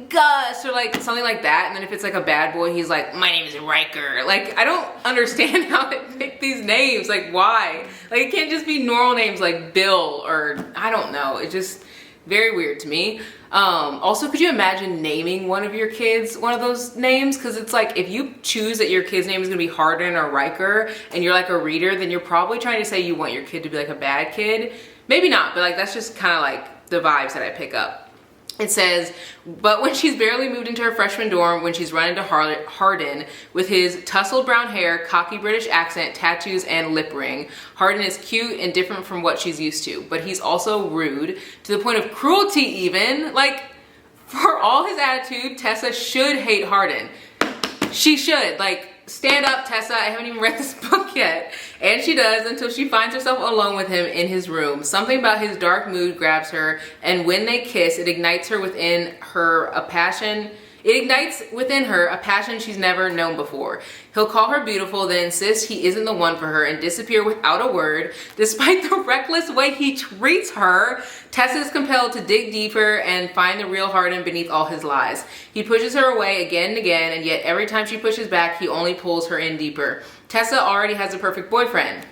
Gus or like something like that, and then if it's like a bad boy, he's like, my name is Riker. Like, I don't understand how they pick these names. Like, why? Like, it can't just be normal names like Bill or I don't know. It's just very weird to me. Also, could you imagine naming one of your kids one of those names? Because it's like, if you choose that your kid's name is gonna be Hardin or Riker and you're like a reader, then you're probably trying to say you want your kid to be like a bad kid. Maybe not, but like that's just kind of like the vibes that I pick up. It says, but when she's barely moved into her freshman dorm, when she's run into Hardin with his tousled brown hair, cocky British accent, tattoos, and lip ring. Hardin is cute and different from what she's used to, but he's also rude, to the point of cruelty even. Like, for all his attitude, Tessa should hate Hardin. She should. Like, stand up, Tessa. I haven't even read this book yet. And she does, until she finds herself alone with him in his room. Something about his dark mood grabs her, and when they kiss, it ignites her within her a passion. It ignites within her a passion she's never known before. He'll call her beautiful, then insist he isn't the one for her and disappear without a word. Despite the reckless way he treats her, Tessa is compelled to dig deeper and find the real Hardin beneath all his lies. He pushes her away again and again, and yet every time she pushes back, he only pulls her in deeper. Tessa already has a perfect boyfriend.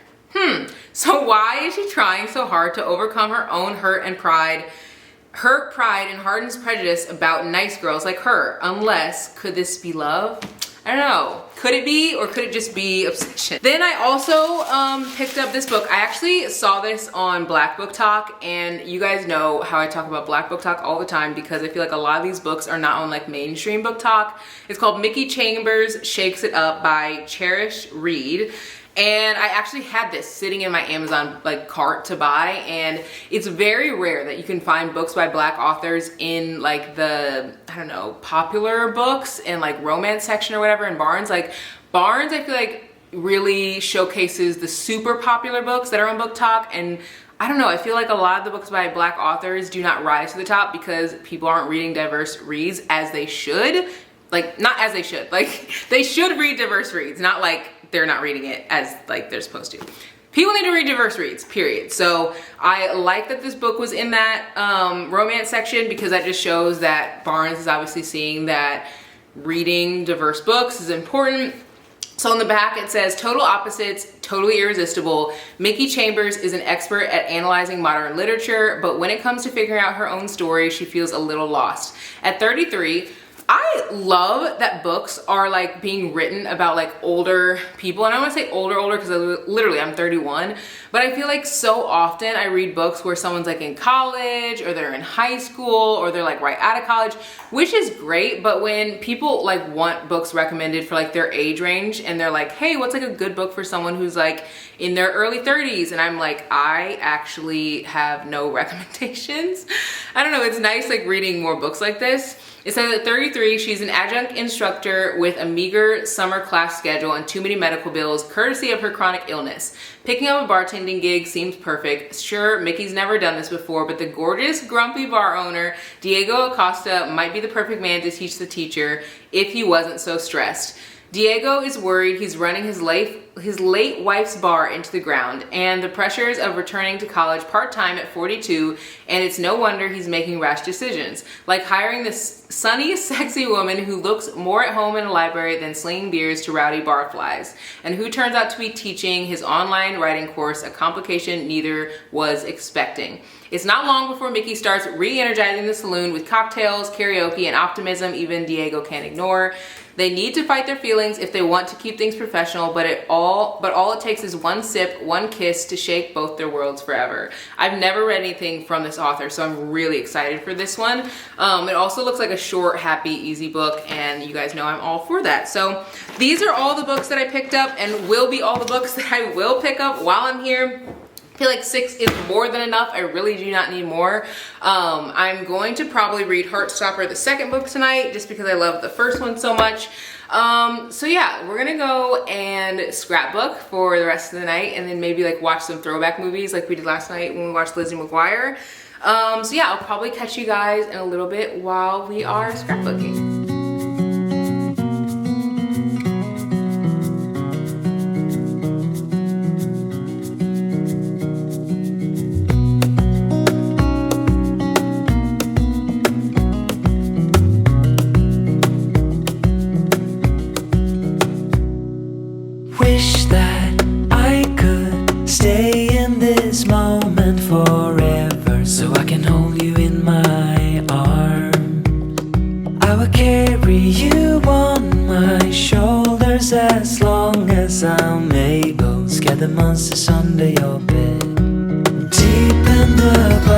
So why is she trying so hard to overcome her own hurt and pride? Her pride and Hardin's prejudice about nice girls like her. Unless, could this be love? I don't know. Could it be, or could it just be obsession? Then I also picked up this book. I actually saw this on Black Book Talk, and you guys know how I talk about Black Book Talk all the time because I feel like a lot of these books are not on like mainstream book talk. It's called Mickey Chambers Shakes It Up by Cherish Reed. And I actually had this sitting in my Amazon like cart to buy, and it's very rare that you can find books by Black authors in like the, I don't know, popular books and like romance section or whatever in Barnes. Like Barnes, I feel like really showcases the super popular books that are on Book Talk, and I don't know, I feel like a lot of the books by Black authors do not rise to the top because people aren't reading diverse reads as they should. Like, not as they should, like they should read diverse reads, not like they're not reading it as like they're supposed to. People need to read diverse reads, period. So I like that this book was in that romance section because that just shows that Barnes is obviously seeing that reading diverse books is important. So on the back it says, total opposites, totally irresistible. Mickey Chambers is an expert at analyzing modern literature, but when it comes to figuring out her own story, she feels a little lost. At 33, I love that books are like being written about like older people, and I want to say older because literally I'm 31, but I feel like so often I read books where someone's like in college or they're in high school or they're like right out of college, which is great. But when people like want books recommended for like their age range and they're like, hey, what's like a good book for someone who's like in their early 30s, and I'm like, I actually have no recommendations. I don't know, it's nice like reading more books like this. It says at 33, she's an adjunct instructor with a meager summer class schedule and too many medical bills, courtesy of her chronic illness. Picking up a bartending gig seems perfect. Sure, Mickey's never done this before, but the gorgeous, grumpy bar owner, Diego Acosta, might be the perfect man to teach the teacher if he wasn't so stressed. Diego is worried he's running his late wife's bar into the ground and the pressures of returning to college part-time at 42, and it's no wonder he's making rash decisions, like hiring this sunny, sexy woman who looks more at home in a library than slinging beers to rowdy barflies, and who turns out to be teaching his online writing course, a complication neither was expecting. It's not long before Mickey starts re-energizing the saloon with cocktails, karaoke, and optimism even Diego can't ignore. They need to fight their feelings if they want to keep things professional, but all it takes is one sip, one kiss to shake both their worlds forever. I've never read anything from this author, so I'm really excited for this one. It also looks like a short, happy, easy book, and you guys know I'm all for that. So these are all the books that I picked up and will be all the books that I will pick up while I'm here. I feel like 6 is more than enough. I really do not need more. I'm going to probably read Heartstopper, the second book tonight, just because I love the first one so much. So yeah, we're gonna go and scrapbook for the rest of the night, and then maybe like watch some throwback movies like we did last night when we watched Lizzie McGuire. So yeah, I'll probably catch you guys in a little bit while we are scrapbooking. Wish that I could stay in this moment forever, so I can hold you in my arms. I will carry you on my shoulders as long as I'm able. Scare the monsters under your bed. Deep and abiding,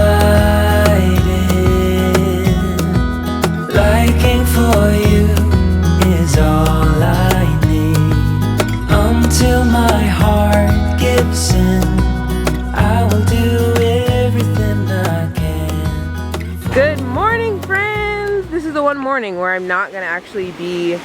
liking for you is all I need. Until my heart gives in, I will do everything I can. Good morning, friends. This is the one morning where I'm not gonna actually be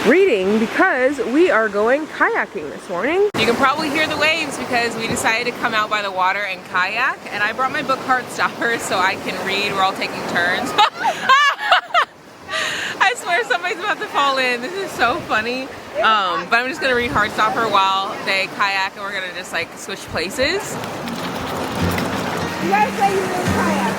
reading because we are going kayaking this morning. You can probably hear the waves because we decided to come out by the water and kayak, and I brought my book Heartstopper so I can read. We're all taking turns. I swear somebody's about to fall in. This is so funny. But I'm just gonna read Heartstopper while they kayak, and we're gonna just like switch places. You guys say you really kayak.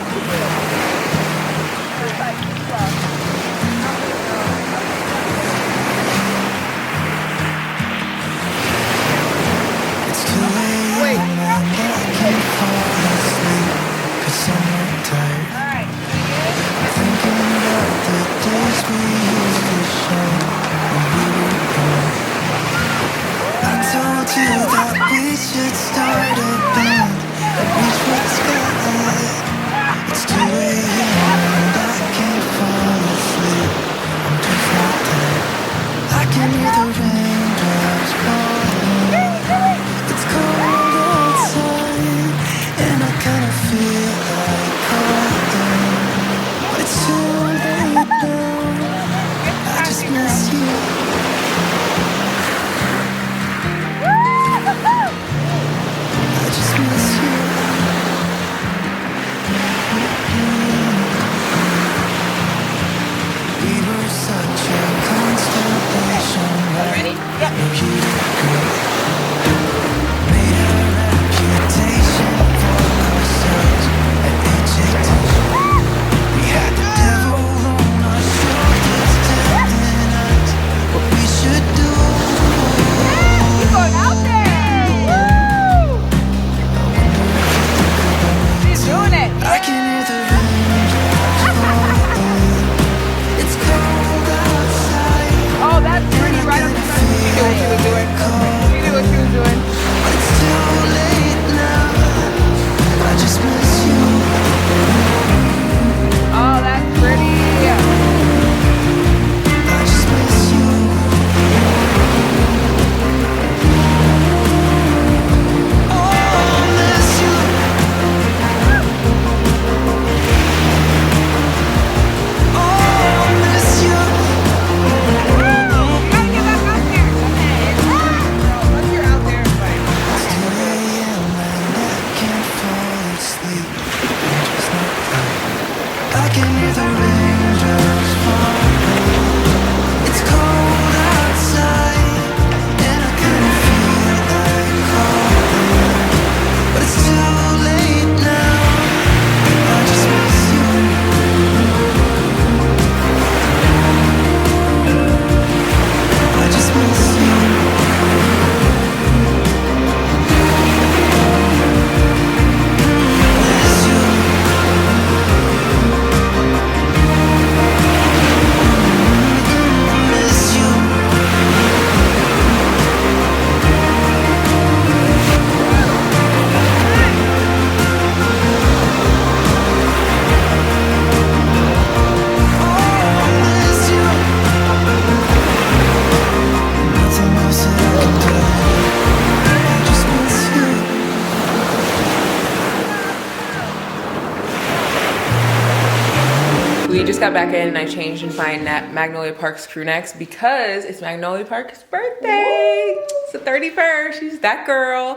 We just got back in and I changed into my Magnolia Park's crew necks because it's Magnolia Park's birthday. It's the 31st. She's that girl.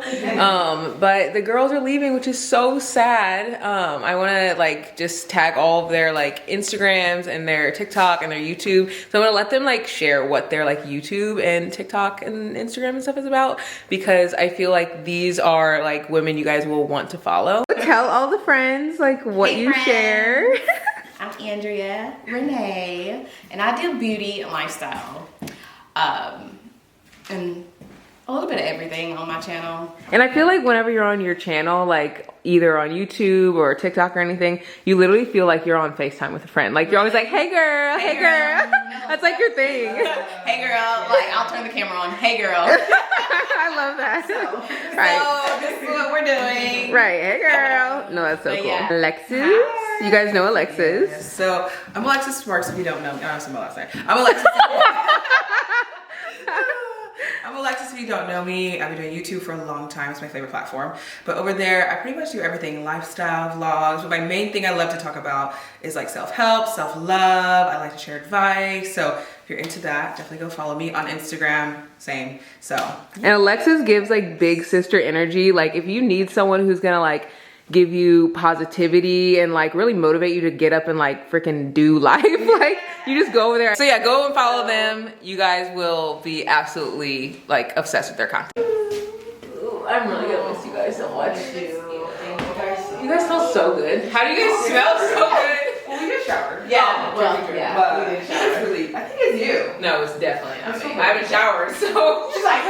But the girls are leaving, which is so sad. I want to like just tag all of their like Instagrams and their TikTok and their YouTube. So I'm gonna let them like share what their like YouTube and TikTok and Instagram and stuff is about, because I feel like these are like women you guys will want to follow. Tell all the friends like what you share. I'm Andrea Renee, and I do beauty and lifestyle, and a little bit of everything on my channel. And I feel like whenever you're on your channel, like either on YouTube or TikTok or anything, you literally feel like you're on FaceTime with a friend. Like you're always like, hey girl, hey girl. No. That's like your thing. Hey girl, like I'll turn the camera on, hey girl. I love that. So this is what we're doing. Right, hey girl. No, that's so cool. Yeah. Alexis. Hi. You guys know Alexis. Yes. So I'm Alexis Sparks, if you don't know me. I don't know my last name. I'm Alexis. I'm Alexis, if you don't know me. I've been doing YouTube for a long time. It's my favorite platform. But over there, I pretty much do everything. Lifestyle, vlogs. But my main thing I love to talk about is like self-help, self-love. I like to share advice. So if you're into that, definitely go follow me on Instagram. Same. So. And Alexis gives like big sister energy. Like if you need someone who's gonna like give you positivity and like really motivate you to get up and like freaking do life, like you just go over there. So yeah, go and follow them. You guys will be absolutely like obsessed with their content. Ooh, I'm really gonna miss you guys so much. You guys smell so good. How do you guys smell so good? Well, we just showered. Yeah, But we did it's really, I think it's you. No, it's definitely not me. I haven't showered, so. She's like,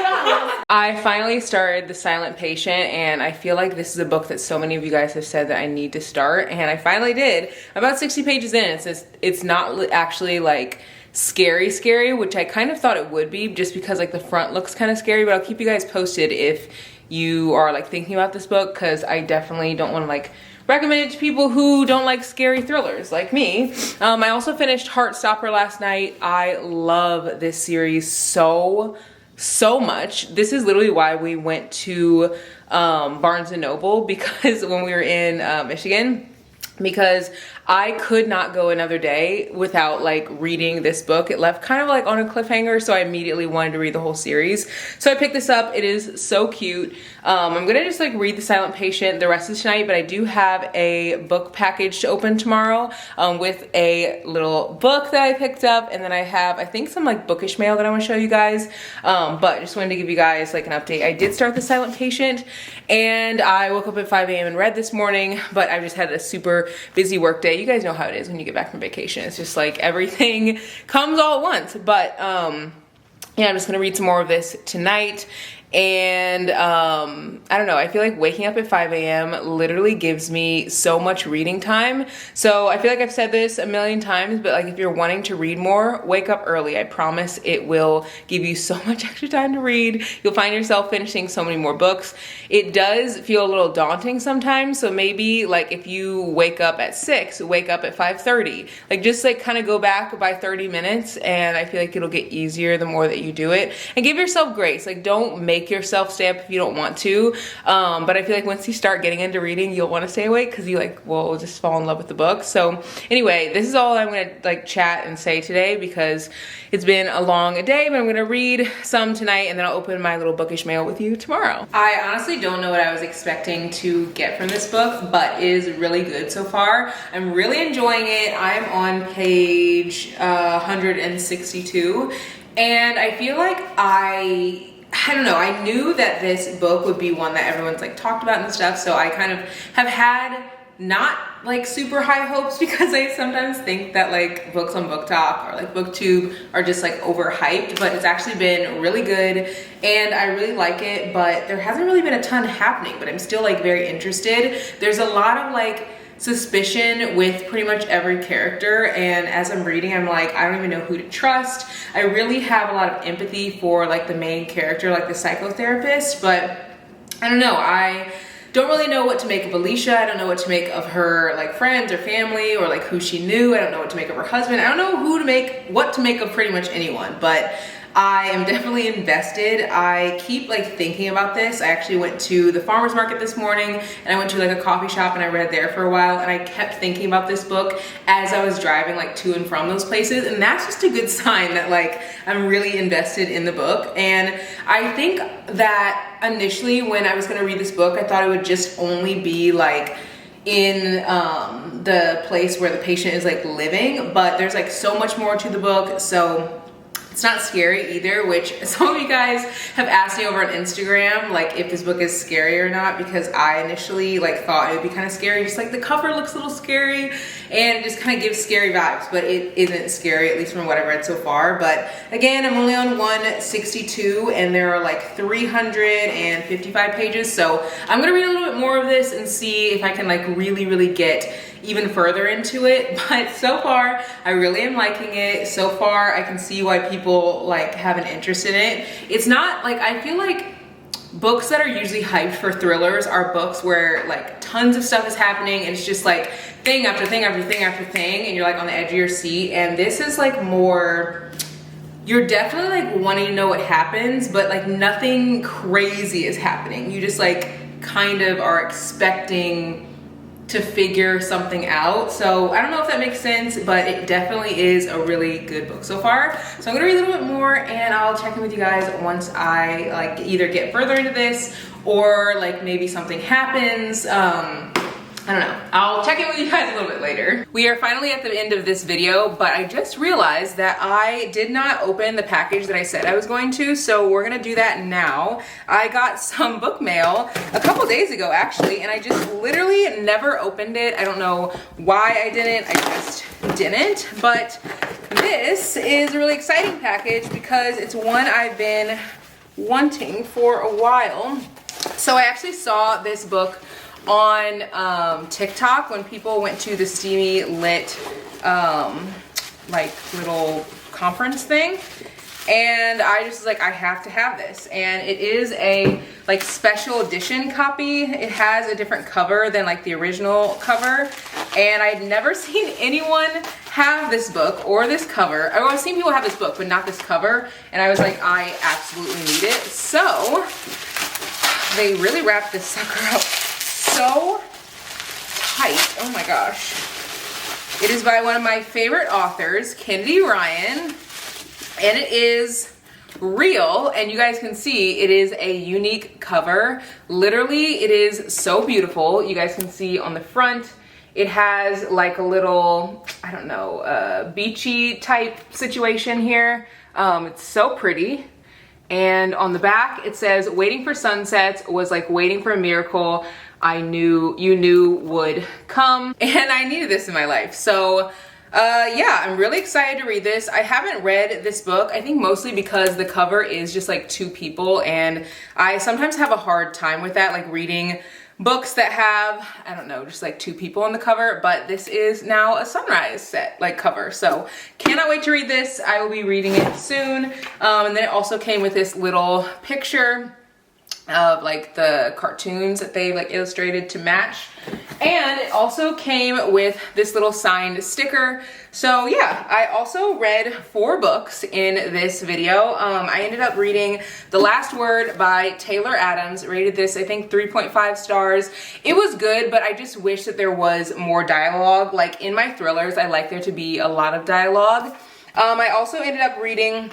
I finally started The Silent Patient, and I feel like this is a book that so many of you guys have said that I need to start, and I finally did. I'm about 60 pages in. It's not actually like scary, which I kind of thought it would be, just because like the front looks kind of scary, but I'll keep you guys posted if you are like thinking about this book, because I definitely don't want to like recommend it to people who don't like scary thrillers like me. I also finished Heartstopper last night. I love this series so much. This is literally why we went to Barnes & Noble, because when we were in Michigan, because I could not go another day without like reading this book. It left kind of like on a cliffhanger, so I immediately wanted to read the whole series. So I picked this up. It is so cute. I'm gonna just like read The Silent Patient the rest of tonight, but I do have a book package to open tomorrow with a little book that I picked up, and then I have, I think, some like bookish mail that I want to show you guys. But just wanted to give you guys like an update. I did start The Silent Patient, and I woke up at 5 a.m. and read this morning, but I just had a super busy work day. You guys know how it is when you get back from vacation. It's just like everything comes all at once. But yeah, I'm just gonna read some more of this tonight. And I don't know, I feel like waking up at 5 a.m. literally gives me so much reading time. So I feel like I've said this a million times, but like if you're wanting to read more, wake up early. I promise it will give you so much extra time to read. You'll find yourself finishing so many more books. It does feel a little daunting sometimes, so maybe like if you wake up at 6, wake up at 5:30. Like just like kind of go back by 30 minutes, and I feel like it'll get easier the more that you do it. And give yourself grace. Like don't make yourself stay up if you don't want to, but I feel like once you start getting into reading, you'll want to stay awake because you like will just fall in love with the book. So anyway, this is all I'm gonna like chat and say today, because it's been a long day, but I'm gonna read some tonight, and then I'll open my little bookish mail with you tomorrow. I honestly don't know what I was expecting to get from this book, but it is really good so far. I'm really enjoying it. I'm on page 162, and I feel like I don't know, I knew that this book would be one that everyone's like talked about and stuff, so I kind of have had not like super high hopes, because I sometimes think that like books on BookTok or like BookTube are just like overhyped, but it's actually been really good and I really like it, but there hasn't really been a ton happening, but I'm still like very interested. There's a lot of like suspicion with pretty much every character, and as I'm reading, I'm like, I don't even know who to trust. I really have a lot of empathy for like the main character, like the psychotherapist, but I don't know, I don't really know what to make of Alicia. I don't know what to make of her like friends or family, or like who she knew. I don't know what to make of her husband. I don't know what to make of pretty much anyone, but I am definitely invested. I keep like thinking about this. I actually went to the farmer's market this morning, and I went to like a coffee shop and I read there for a while, and I kept thinking about this book as I was driving like to and from those places, and that's just a good sign that like I'm really invested in the book. And I think that initially when I was gonna read this book, I thought it would just only be like in the place where the patient is like living, but there's like so much more to the book. So it's not scary either, which some of you guys have asked me over on Instagram, like if this book is scary or not, because I initially like thought it would be kind of scary. Just like the cover looks a little scary and it just kind of gives scary vibes, but it isn't scary, at least from what I've read so far. But again, I'm only on 162 and there are like 355 pages. So I'm gonna read a little bit more of this and see if I can like really get even further into it. But so far I really am liking it. So far I can see why people like have an interest in it. It's not like, I feel like books that are usually hyped for thrillers are books where like tons of stuff is happening and it's just like thing after thing after thing after thing, and you're like on the edge of your seat. And this is like more, you're definitely like wanting to know what happens, but like nothing crazy is happening. You just like kind of are expecting to figure something out. So I don't know if that makes sense, but it definitely is a really good book so far. So I'm gonna read a little bit more and I'll check in with you guys once I like either get further into this or like maybe something happens. I don't know. I'll check in with you guys a little bit later. We are finally at the end of this video, but I just realized that I did not open the package that I said I was going to, so we're gonna do that now. I got some book mail a couple days ago actually, and I just literally never opened it. I don't know why I didn't, I just didn't, but this is a really exciting package because it's one I've been wanting for a while. So I actually saw this book on TikTok when people went to the Steamy Lit like little conference thing, and I just was like, I have to have this. And it is a like special edition copy. It has a different cover than like the original cover, and I'd never seen anyone have this book or this cover. I've seen people have this book but not this cover, and I was like, I absolutely need it. So they really wrapped this sucker up so tight. Oh my gosh. It is by one of my favorite authors, Kennedy Ryan, and it is real, and you guys can see it is a unique cover. Literally, it is so beautiful. You guys can see on the front, it has like a little, I don't know, beachy type situation here. It's so pretty. And on the back, it says, waiting for sunsets was like waiting for a miracle you knew would come. And I needed this in my life. So yeah, I'm really excited to read this. I haven't read this book, I think mostly because the cover is just like two people, and I sometimes have a hard time with that, like reading books that have, I don't know, just like two people on the cover, but this is now a sunrise set like cover. So cannot wait to read this. I will be reading it soon. And then it also came with this little picture of like the cartoons that they like illustrated to match. And it also came with this little signed sticker. So yeah, I also read 4 books in this video. I ended up reading The Last Word by Taylor Adams. Rated this, I think, 3.5 stars. It was good, but I just wish that there was more dialogue. Like in my thrillers, I like there to be a lot of dialogue. I also ended up reading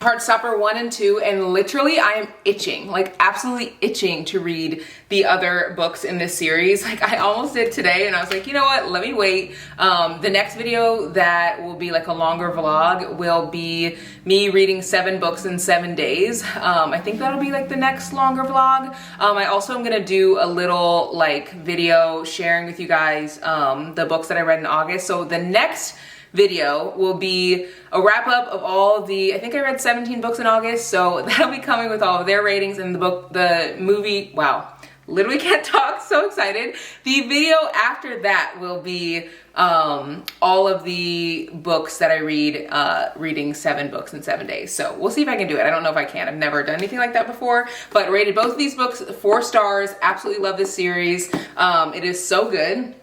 Heartstopper 1 and 2, and literally I am itching, like absolutely itching to read the other books in this series. Like I almost did today, and I was like, you know what, let me wait. The next video that will be like a longer vlog will be me reading 7 books in 7 days. I think that'll be like the next longer vlog. I also am gonna do a little like video sharing with you guys the books that I read in August. So the next video will be a wrap up of all the, I think I read 17 books in August, so that'll be coming with all of their ratings, and the movie, wow, literally can't talk, so excited. The video after that will be all of the books that I read, reading 7 books in 7 days. So we'll see if I can do it. I don't know if I can. I've never done anything like that before, but rated both of these books 4 stars. Absolutely love this series. It is so good.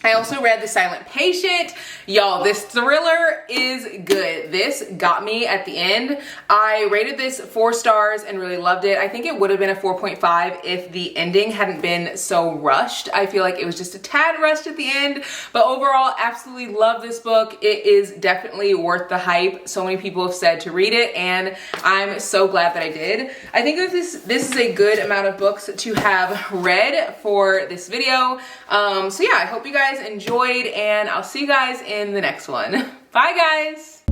I also read The Silent Patient. Y'all, this thriller is good. This got me at the end. I rated this 4 stars and really loved it. I think it would have been a 4.5 if the ending hadn't been so rushed. I feel like it was just a tad rushed at the end, but overall, absolutely love this book. It is definitely worth the hype. So many people have said to read it, and I'm so glad that I did. I think that this is a good amount of books to have read for this video. So yeah, I hope you guys enjoyed, and I'll see you guys in the next one. Bye guys.